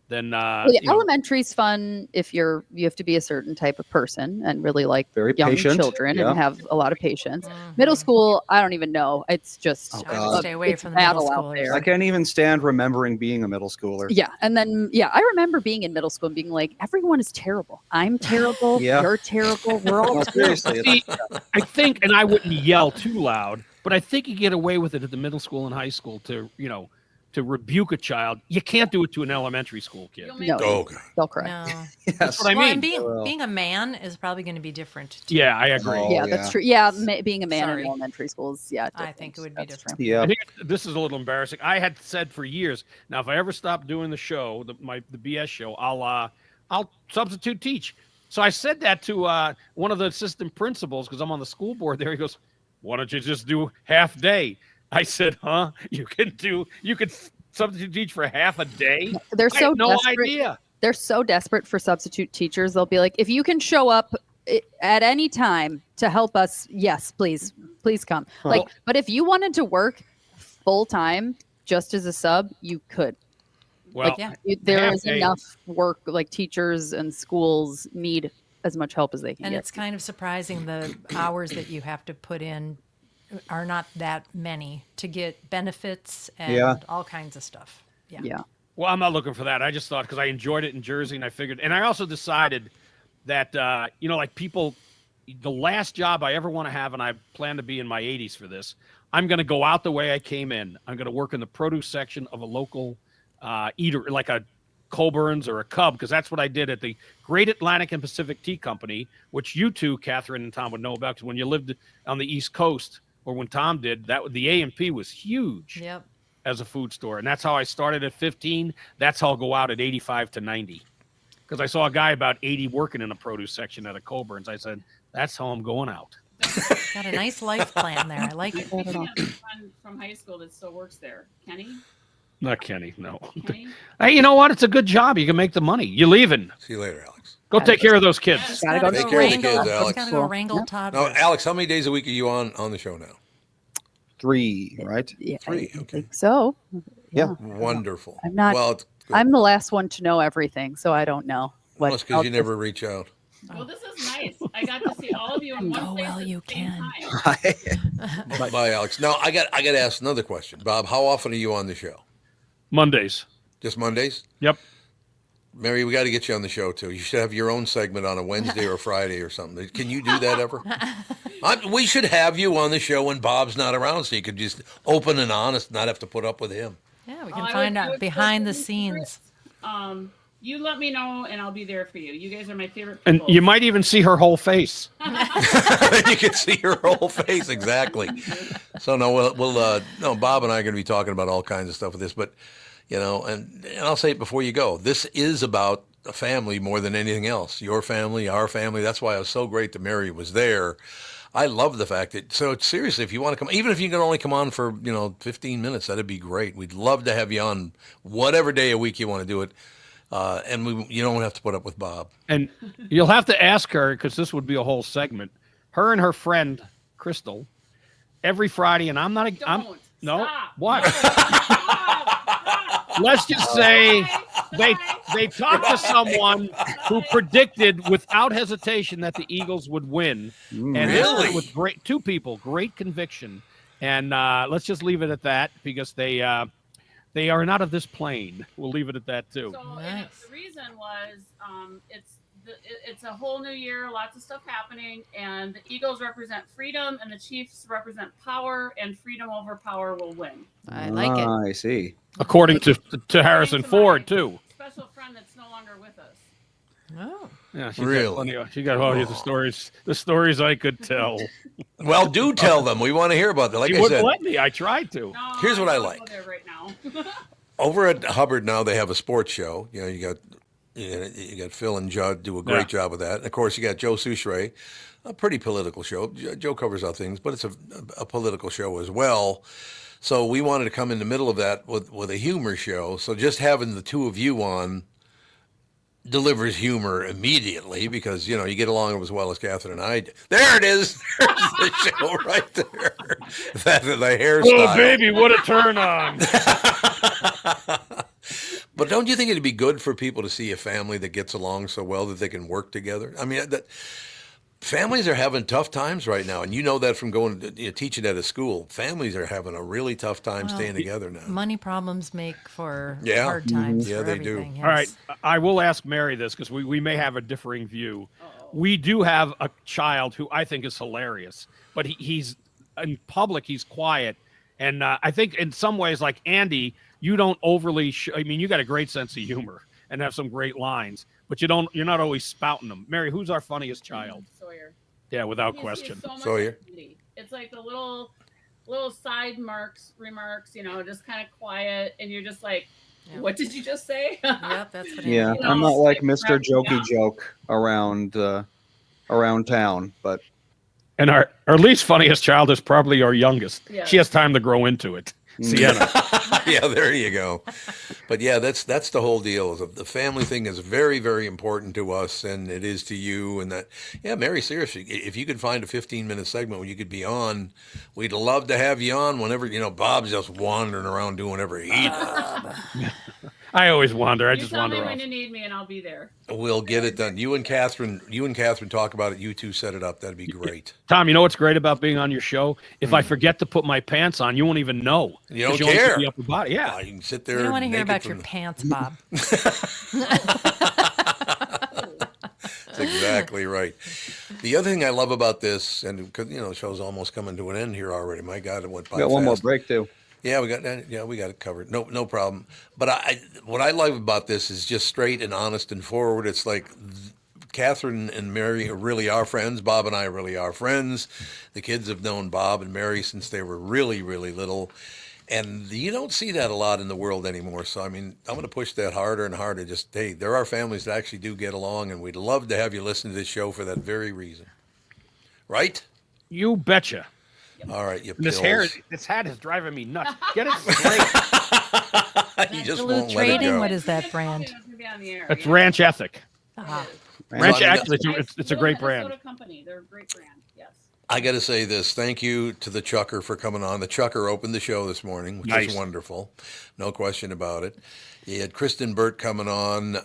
than Well, yeah, elementary's fun if you have to be a certain type of person and really like Very young patient. children Yeah. and have a lot of patience. Mhm. Middle school, I don't even know. It's just Oh, I would God. stay away it's from the middle battle out schoolers. there. I can't even stand remembering being a middle schooler. Yeah, and then I remember being in middle school and being like, everyone is terrible. I'm terrible. Yeah. You're terrible. We're all No, terrible. seriously. See, I think, and I wouldn't yell too loud, but I think you get away with it at the middle school and high school to to rebuke a child, you can't do it to an elementary school kid. You'll make No, Oh, God. they'll cry. No. Yes. That's what I Well, mean. and being a man is probably going to be different. Too. Yeah, I agree. Oh, Yeah, that's true. Yeah, being a man Sorry. in elementary schools, yeah. I think it would be That's different. true. Yeah. I think this is a little embarrassing. I had said for years, now if I ever stop doing the show, the BS show, I'll substitute teach. So I said that to one of the assistant principals because I'm on the school board there. He goes, "Why don't you just do half day?" I said, "Huh? You could substitute teach for half a day?" They're I so had no desperate. idea. They're so desperate for substitute teachers. They'll be like, if you can show up at any time to help us, yes, please come. Like, but if you wanted to work full time just as a sub, you could. Well, Like, Yeah. there half is day. enough work. Like teachers and schools need as much help as they can And get. it's kind of surprising the hours that you have to put in are not that many to get benefits and Yeah. all kinds of stuff. Yeah. Yeah. well, I'm not looking for that. I just thought because I enjoyed it in Jersey, and I figured, and I also decided that like people, the last job I ever want to have, and I plan to be in my 80s for this. I'm going to go out the way I came in. I'm going to work in the produce section of a local eater, like a Colburn's or a Cub, because that's what I did at the Great Atlantic and Pacific Tea Company, which you two, Catherine and Tom, would know about. Because when you lived on the East Coast, or when Tom did, the A&P was huge Yep. as a food store, and that's how I started at 15. That's how I'll go out at 85 to 90. Because I saw a guy about 80 working in a produce section at a Colburn's. I said, "That's how I'm going out." Got a nice life plan there. I like it. I have a friend from high school that still works there. Kenny? Not Kenny, no. Kenny? Hey, you know what? It's a good job. You can make the money. You're leaving. See you later, Alex. Go take care of those kids. Just Gotta gotta go take care of the wrangle- kids, Alex. Gotta go wrangle Yeah. Todd. Now, Alex, how many days a week are you on the show now? 3, right? Yeah, Three, I okay. think so. Yeah. Wonderful. I'm not- Well, it's good. I'm the last one to know everything, so I don't know. Well, it's because you never reach out. Well, this is nice. I got to see all of you in one Oh, place well, at you the same can. time. Bye, Alex. Now, I got to ask another question. Bob, how often are you on the show? Mondays. Just Mondays? Yep. Mary, we got to get you on the show, too. You should have your own segment on a Wednesday or Friday or something. Can you do that ever? We should have you on the show when Bob's not around so you could just open and honest, not have to put up with him. Yeah, we Oh, can I find would- I out would behind the put scenes. You let me know, and I'll be there for you. You guys are my favorite And people. you might even see her whole face. You can see her whole face, exactly. So, no, no, Bob and I are going to be talking about all kinds of stuff with this, but, and I'll say it before you go. This is about a family more than anything else. Your family, our family. That's why it was so great that Mary was there. I love the fact that, so seriously, if you want to come, even if you can only come on for, 15 minutes, that'd be great. We'd love to have you on whatever day a week you want to do it. And you don't have to put up with Bob. And you'll have to ask her, because this would be a whole segment. Her and her friend, Crystal, every Friday, and I'm not, Don't. no, Stop. what? No. Stop. Let's just say Stop. they talked to someone who predicted without hesitation that the Eagles would win. And they Really? did it with two people, great conviction. And let's just leave it at that because they are not of this plane. We'll leave it at that too. So Nice. the reason was it's a whole new year, lots of stuff happening, and the Eagles represent freedom, and the Chiefs represent power, and freedom over power will win. I like it. I see. According to Harrison Thanks to Ford my too. Special friend that's no longer with us. Oh. Yeah, Really? She got all the stories I could tell. Well, do tell them. We want to hear about that. Like She I wouldn't said, let me. I tried to. No, Here's what I don't like. Go there right now. over at Hubbard now, they have a sports show. You got Phil and Judd do a great job with that. And of course, you got Joe Souchere, a pretty political show. Joe covers other things, but it's a political show as well. So we wanted to come in the middle of that with a humor show. So just having the two of you on delivers humor immediately because, you get along as well as Catherine and I. There it is. There's the show right there. The hairstyle. Oh, baby, what a turn on. But don't you think it'd be good for people to see a family that gets along so well that they can work together? I mean, families are having tough times right now, and you know that from going to teaching at a school. Families are having a really tough time staying together now. Money problems make for Yeah. hard times. Yeah, for they do. everything, All right, yes. I will ask Mary this because we may have a differing view. We do have a child who I think is hilarious, but he's in public, he's quiet. And I think in some ways, like Andy, you don't overly. I mean, you got a great sense of humor and have some great lines, but you're not always spouting them. Mary, who's our funniest child? Sawyer. Yeah, without He's question. so much Sawyer. activity. It's like the little side remarks, just kind of quiet, and you're just like, Yep. what did you just say? Yep, that's what. Yeah, You know, I'm not like like Mr. Jokey yeah. Joke around town, but And our least funniest child is probably our youngest. Yes. She has time to grow into it. Sienna. Yeah, there you go. But yeah, that's the whole deal. Is the family thing is very, very important to us, and it is to you. And that, yeah, Mary, seriously, if you could find a 15-minute segment where you could be on, we'd love to have you on whenever. Bob's just wandering around doing whatever he. I always wander. I You just tell me wander when off. you need me, and I'll be there. We'll get it done. You and Catherine talk about it. You two set it up. That'd be great. Tom, you know what's great about being on your show? If I forget to put my pants on, you won't even know. You don't 'Cause only see care. the upper body. Yeah. You can sit there. We don't want to hear naked about from your the- pants, Bob. That's exactly right. The other thing I love about this, and because the show's almost coming to an end here already. My God, it went by we got one more fast. break too. Yeah, we got it covered. No problem. But what I love about this is just straight and honest and forward. It's like Catherine and Mary really are friends. Bob and I really are friends. The kids have known Bob and Mary since they were really, really little. And you don't see that a lot in the world anymore. So, I mean, I'm going to push that harder and harder. Just, hey, there are families that actually do get along, and we'd love to have you listen to this show for that very reason. Right? You betcha. All right, you And this pills. this hat is driving me nuts. Get it straight. You just Duluth won't let it Trading, go. what is that brand? It's gonna be on the air, It's yeah. Ranch Ethic. Ah, Ranch Well, I mean, Ethic. It's a Little great brand. Minnesota company. They're a great brand. Yes. I got to say this. Thank you to the Chucker for coming on. The Chucker opened the show this morning, which Nice. is wonderful. No question about it. You had Kristyn Burt coming on.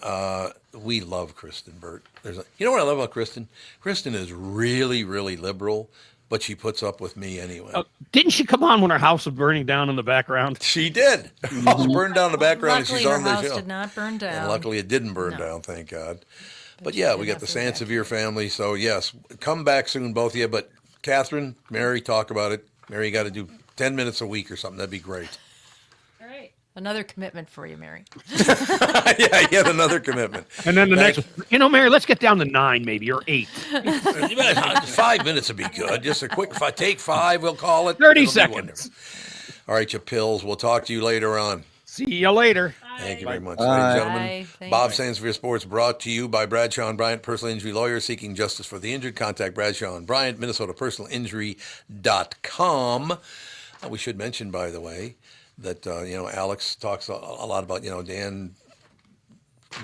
We love Kristyn Burt. You know what I love about Kristyn? Kristyn is really, really liberal, but she puts up with me anyway. Didn't she come on when her house was burning down in the background? She did. Her house burned down in the background, luckily, and she's her on the house show. did not burn down. And luckily, it didn't burn down, thank God. But yeah, we got the Sansevier family. So yes, come back soon, both of you. But Catherine, Mary, talk about it. Mary, you got to do 10 minutes a week or something. That'd be great. All right. Another commitment for you, Mary. Yeah, yet another commitment. And then the next, Mary, let's get down to 9 maybe or 8. 5 minutes would be good. Just a quick take 5, we'll call it. 30 It'll be seconds. wonderful. All right, you pills. We'll talk to you later on. See you later. Thank you very much. Bye. Ladies and Bye. gentlemen, Thank Bob you. Sansevier Sports brought to you by Bradshaw and Bryant, personal injury lawyer seeking justice for the injured. Contact Bradshaw and Bryant, MinnesotaPersonalInjury.com. We should mention, by the way, that, Alex talks a lot about, Dan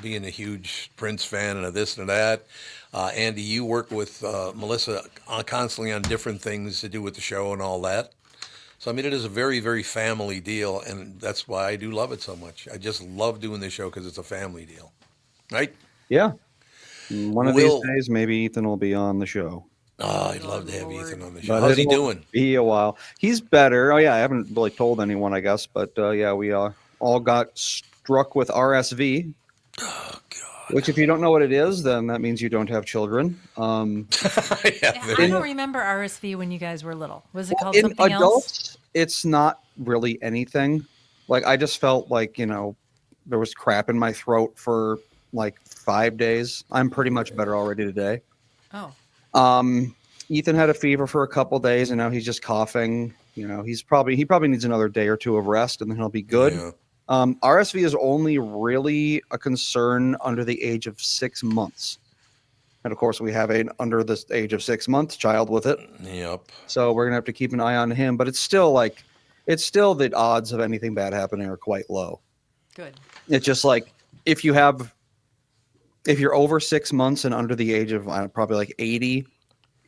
being a huge Prince fan and a this and a that. Andy, you work with Melissa constantly on different things to do with the show and all that. So, I mean, it is a very, very family deal, and that's why I do love it so much. I just love doing this show because it's a family deal, right? Yeah. One of Will- these days, maybe Ethan will be on the show. Oh, I'd love to have Lord. Ethan on the show. But How's he it'll doing? Be a while. He's better. Oh yeah, I haven't really told anyone, I guess, but yeah, we all got struck with RSV. Oh, God. Which, if you don't know what it is, then that means you don't have children. Yeah, I there- don't remember RSV when you guys were little. Was it called In something else? adults, it's not really anything. Like, I just felt like, there was crap in my throat for like 5 days. I'm pretty much better already today. Oh, Ethan had a fever for a couple days, and now he's just coughing. He probably needs another day or two of rest, and then he'll be good. Yeah. RSV is only really a concern under the age of 6 months. And of course, we have an under the age of 6 month child with it. Yep. So we're going to have to keep an eye on him. But it's still the odds of anything bad happening are quite low. good. It's just like if you're over 6 months and under the age of probably like 80,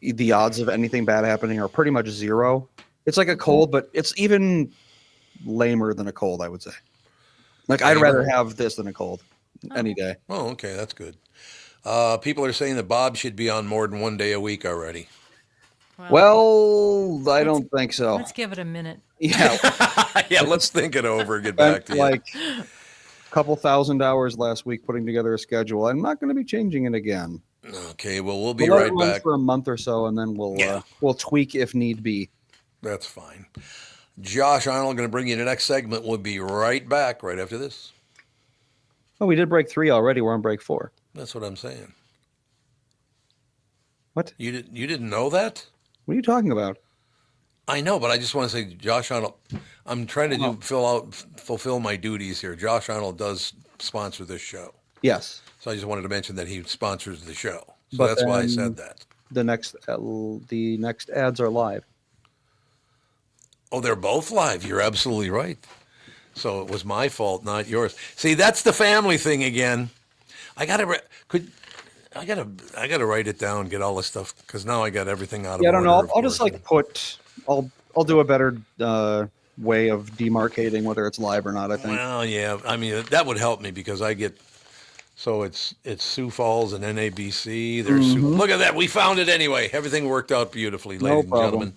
the odds of anything bad happening are pretty much zero. It's like a cold, but it's even lamer than a cold, I would say. Like, I'd rather have this than a cold any day. Oh, okay, that's good. People are saying that Bob should be on more than 1 day a week already. Well, I don't think so. Let's give it a minute. Yeah, Yeah, let's think it over and get back spent to you. like a couple thousand hours last week putting together a schedule. I'm not going to be changing it again. Okay, well, we'll be We'll let right it run back. for a month or so, and then we'll tweak if need be. That's fine. Josh Arnold going to bring you the next segment. We'll be right back right after this. Oh, we did break 3 already. We're on break 4. That's what I'm saying. What? You didn't know that? What are you talking about? I know, but I just want to say, Josh Arnold. I'm trying to fulfill my duties here. Josh Arnold does sponsor this show. Yes. So I just wanted to mention that he sponsors the show. So But that's why I then said that. The next ads are live. Oh, they're both live. You're absolutely right. So it was my fault, not yours. See, that's the family thing again. I gotta write it down, get all this stuff, because now I got everything out of Yeah, I don't know. order, I'll just like I'll do a better way of demarcating whether it's live or not. I think. Well, yeah. I mean, that would help me because I get. So it's Sioux Falls and NABC. There's look at that. We found it anyway. Everything worked out beautifully, ladies and gentlemen.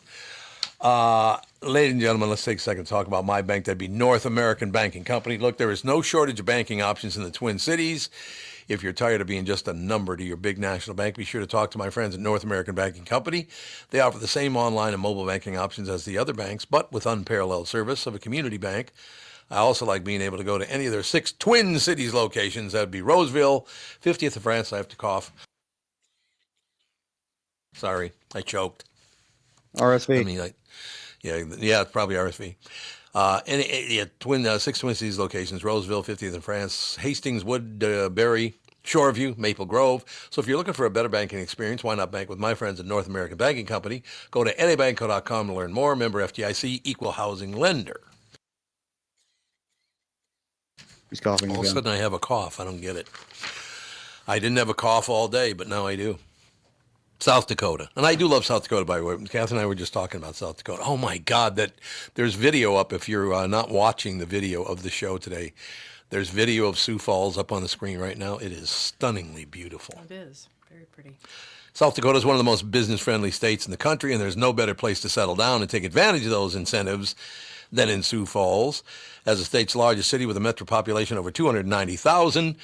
Ladies and gentlemen, let's take a second to talk about my bank. That'd be North American Banking Company. Look, there is no shortage of banking options in the Twin Cities. If you're tired of being just a number to your big national bank, be sure to talk to my friends at North American Banking Company. They offer the same online and mobile banking options as the other banks, but with unparalleled service of a community bank. I also like being able to go to any of their 6 Twin Cities locations. That'd be Roseville, 50th of France. I have to cough. Sorry, I choked. RSV. I mean, yeah, it's probably RSV. And 6 Twin Cities locations: Roseville, 50th in France, Hastings, Woodbury, Shoreview, Maple Grove. So if you're looking for a better banking experience, why not bank with my friends at North American Banking Company? Go to nabanco.com to learn more. Member FDIC, equal housing lender. He's coughing All of a again. sudden I have a cough. I don't get it. I didn't have a cough all day, but now I do. South Dakota. And I do love South Dakota, by the way. Kath and I were just talking about South Dakota. Oh, my God. There's video up. If you're not watching the video of the show today, there's video of Sioux Falls up on the screen right now. It is stunningly beautiful. It is. Very pretty. South Dakota is one of the most business-friendly states in the country, and there's no better place to settle down and take advantage of those incentives than in Sioux Falls. As the state's largest city with a metro population over 290,000,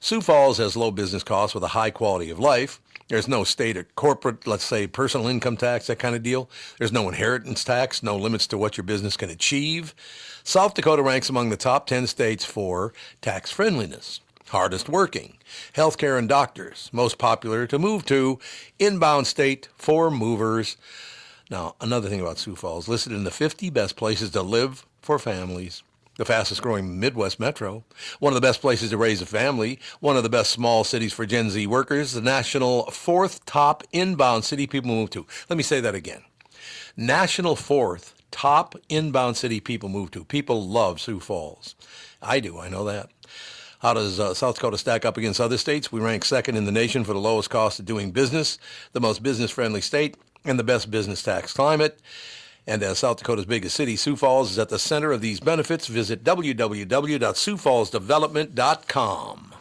Sioux Falls has low business costs with a high quality of life. There's no state or corporate, let's say, personal income tax, that kind of deal. There's no inheritance tax, no limits to what your business can achieve. South Dakota ranks among the top 10 states for tax friendliness, hardest working, healthcare and doctors, most popular to move to, inbound state for movers. Now, another thing about Sioux Falls, listed in the 50 best places to live for families. The fastest growing Midwest metro, one of the best places to raise a family, one of the best small cities for Gen Z workers, the national 4th top inbound city people move to. Let me say that again. National 4th top inbound city people move to. People love Sioux Falls. I do, I know that. How does South Dakota stack up against other states? We rank 2nd in the nation for the lowest cost of doing business, the most business-friendly state, and the best business tax climate. And as South Dakota's biggest city, Sioux Falls is at the center of these benefits. Visit www.siouxfallsdevelopment.com.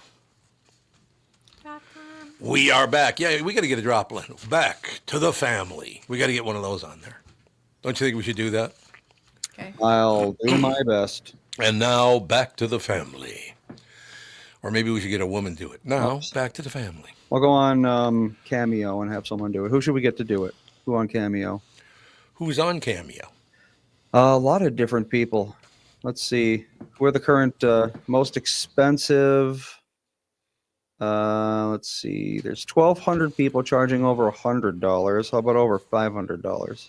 We are back. Yeah, we got to get a drop line. Back to the family. We got to get one of those on there. Don't you think we should do that? Okay. I'll do my best. And now back to the family. Or maybe we should get a woman do it. Now back to the family. I'll go on Cameo and have someone do it. Who should we get to do it? Who on Cameo? Who's on Cameo? A lot of different people. Let's see. We're the current most expensive. Let's see. There's 1,200 people charging over $100. How about over $500?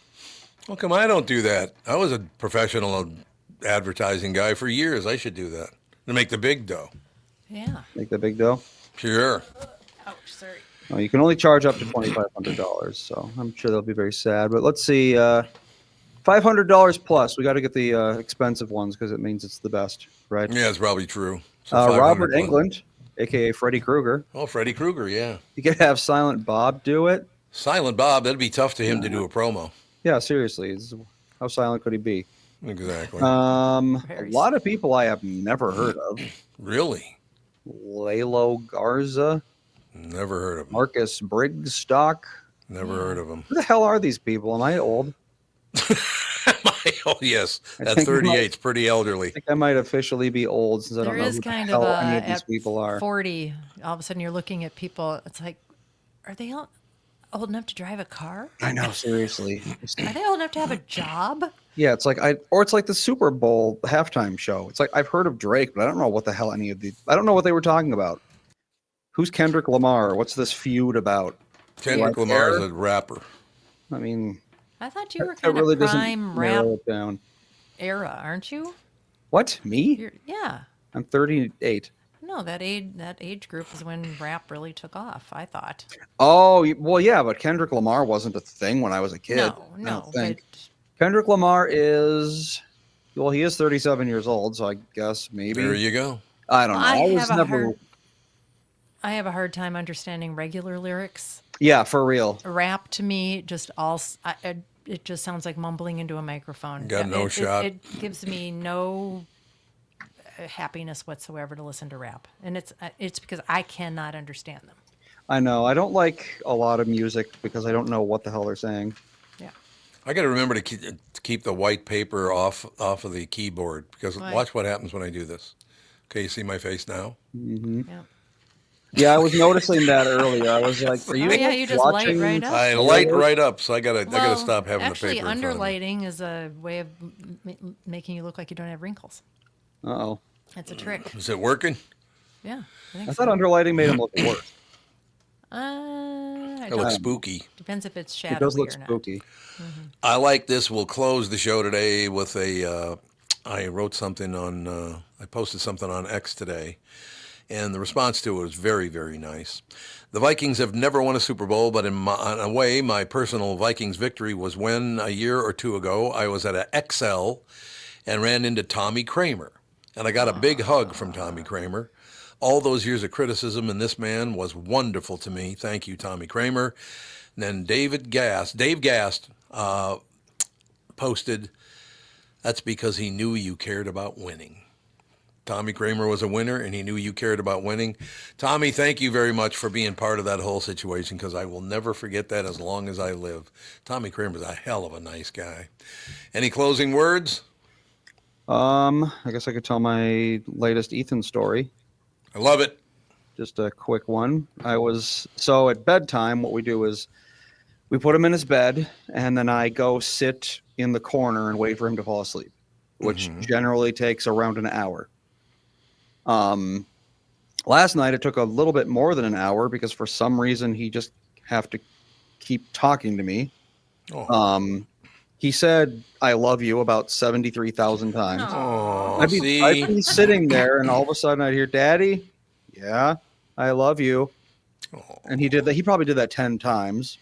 Well, come on, I don't do that. I was a professional advertising guy for years. I should do that to make the big dough. Yeah. Make the big dough? Sure. Ouch, sorry. Oh, you can only charge up to $2,500, so I'm sure they'll be very sad. But let's see, $500 plus. We got to get the expensive ones because it means it's the best, right? Yeah, it's probably true. So Robert 500 plus. Englund, a.k.a. Freddy Krueger. Oh, Freddy Krueger, yeah. You could have Silent Bob do it. Silent Bob, that'd be tough to him to do a promo. Yeah, seriously. How silent could he be? Exactly. A lot of people I have never heard of. Really? Lalo Garza. Never heard of him. Marcus Brigstock. Never heard of him. Who the hell are these people? Am I old? Oh, yes. I At think 38, it's pretty elderly. I think I might officially be old since I don't There know is who the kind hell of any of these at people are. 40, all of a sudden you're looking at people. It's like, are they old enough to drive a car? I know, seriously. Are they old enough to have a job? Yeah, it's like it's like the Super Bowl halftime show. It's like I've heard of Drake, but I don't know what the hell any of these. I don't know what they were talking about. Who's Kendrick Lamar? What's this feud about? Kendrick Lamar is a rapper. I mean, I thought you were that kind really of doesn't prime rap narrow it down. era, aren't you? What, me? Yeah. I'm 38. No, that age group is when rap really took off, I thought. Oh, well, yeah, but Kendrick Lamar wasn't a thing when I was a kid. I don't think. Kendrick Lamar is, well, he is 37 years old, so I guess maybe. There you go. I don't know. I have a hard time understanding regular lyrics. Yeah, for real. Rap to me just it just sounds like mumbling into a microphone. Got no shot. It gives me no happiness whatsoever to listen to rap, and it's because I cannot understand them. I know. I don't like a lot of music because I don't know what the hell they're saying. Yeah. I got to remember to keep the white paper off of the keyboard because watch what happens when I do this. Okay, you see my face now? Mm-hmm. Yeah. Yeah, I was noticing that earlier. I was like, "Are you?" You just light right up. I light right up, so I gotta stop having the paper. Actually, underlighting is a way of making you look like you don't have wrinkles. Uh-oh. That's a trick. Is it working? Yeah, I thought underlighting made him look worse. It looks spooky. Depends if it's shadowy It does look or not. spooky. Mm-hmm. I like this. We'll close the show today with a. I wrote something on. I posted something on X today, and the response to it was very, very nice. The Vikings have never won a Super Bowl, but in a way, my personal Vikings victory was when a year or two ago I was at a XL and ran into Tommy Kramer, and I got a big hug from Tommy Kramer. All those years of criticism, and this man was wonderful to me. Thank you, Tommy Kramer. And then Dave Gast posted, "That's because he knew you cared about winning." Tommy Kramer was a winner, and he knew you cared about winning. Tommy, thank you very much for being part of that whole situation, because I will never forget that as long as I live. Tommy Kramer's a hell of a nice guy. Any closing words? I guess I could tell my latest Ethan story. I love it. Just a quick one. So at bedtime, what we do is we put him in his bed, and then I go sit in the corner and wait for him to fall asleep, which generally takes around an hour. Last night it took a little bit more than an hour because for some reason he just have to keep talking to me. He said, "I love you" about 73,000 times. I'd be sitting there, and all of a sudden I'd hear, "Daddy, yeah, I love you." And he did that. He probably did that 10 times.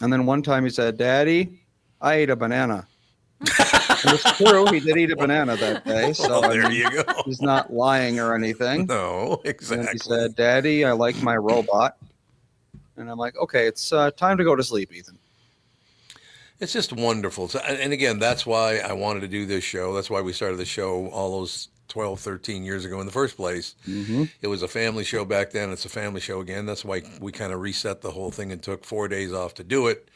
And then one time he said, "Daddy, I ate a banana." And it's true. He did eat a banana that day. So there you go. He's not lying or anything. No, exactly. And he said, "Daddy, I like my robot." And I'm like, "Okay, it's time to go to sleep, Ethan." It's just wonderful. So, and again, that's why I wanted to do this show. That's why we started the show all those 12, 13 years ago in the first place. Mm-hmm. It was a family show back then. It's a family show again. That's why we kind of reset the whole thing and took 4 days off to do it.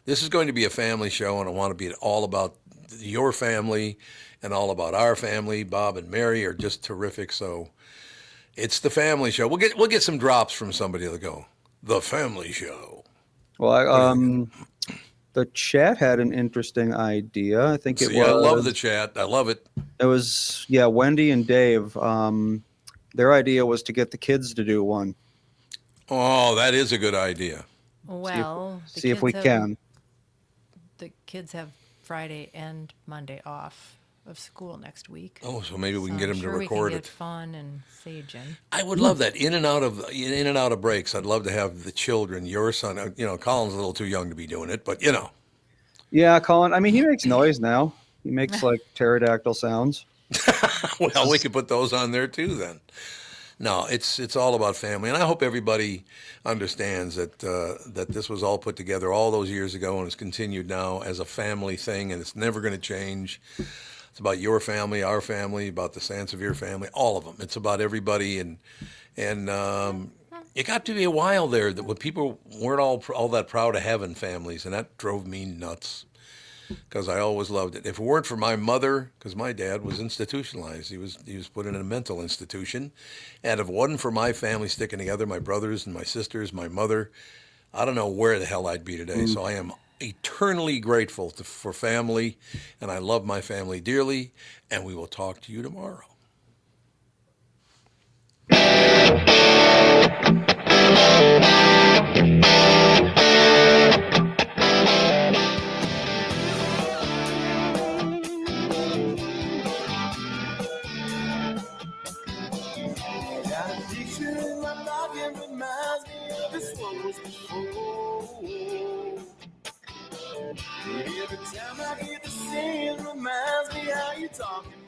This is going to be a family show, and I want to be all about your family and all about our family. Bob and Mary are just terrific. So it's the family show. We'll get some drops from somebody that'll go, "The family show." Well, the chat had an interesting idea. I think it was. I love the chat. I love it. It was, Wendy and Dave. Their idea was to get the kids to do one. Oh, that is a good idea. Well, see if we can. The kids have Friday and Monday off of school next week. Oh, so maybe we can get them to record we can it. get Fawn and Sage in. I would love that. In and out of breaks. I'd love to have the children. Your son, Colin's a little too young to be doing it, but Yeah, Colin. I mean, he makes noise now. He makes like pterodactyl sounds. Well, we could put those on there too then. No, it's all about family, and I hope everybody understands that that this was all put together all those years ago, and it's continued now as a family thing, and it's never going to change. It's about your family, our family, about the Sansevier family, all of them. It's about everybody, and it got to be a while there that when people weren't all that proud of having families, and that drove me nuts. Because I always loved it. If it weren't for my mother, because my dad was institutionalized, he was put in a mental institution, and if it wasn't for my family sticking together, my brothers and my sisters, my mother, I don't know where the hell I'd be today. So I am eternally grateful for family, and I love my family dearly, and we will talk to you tomorrow. Every time I hear the same reminds me how you talking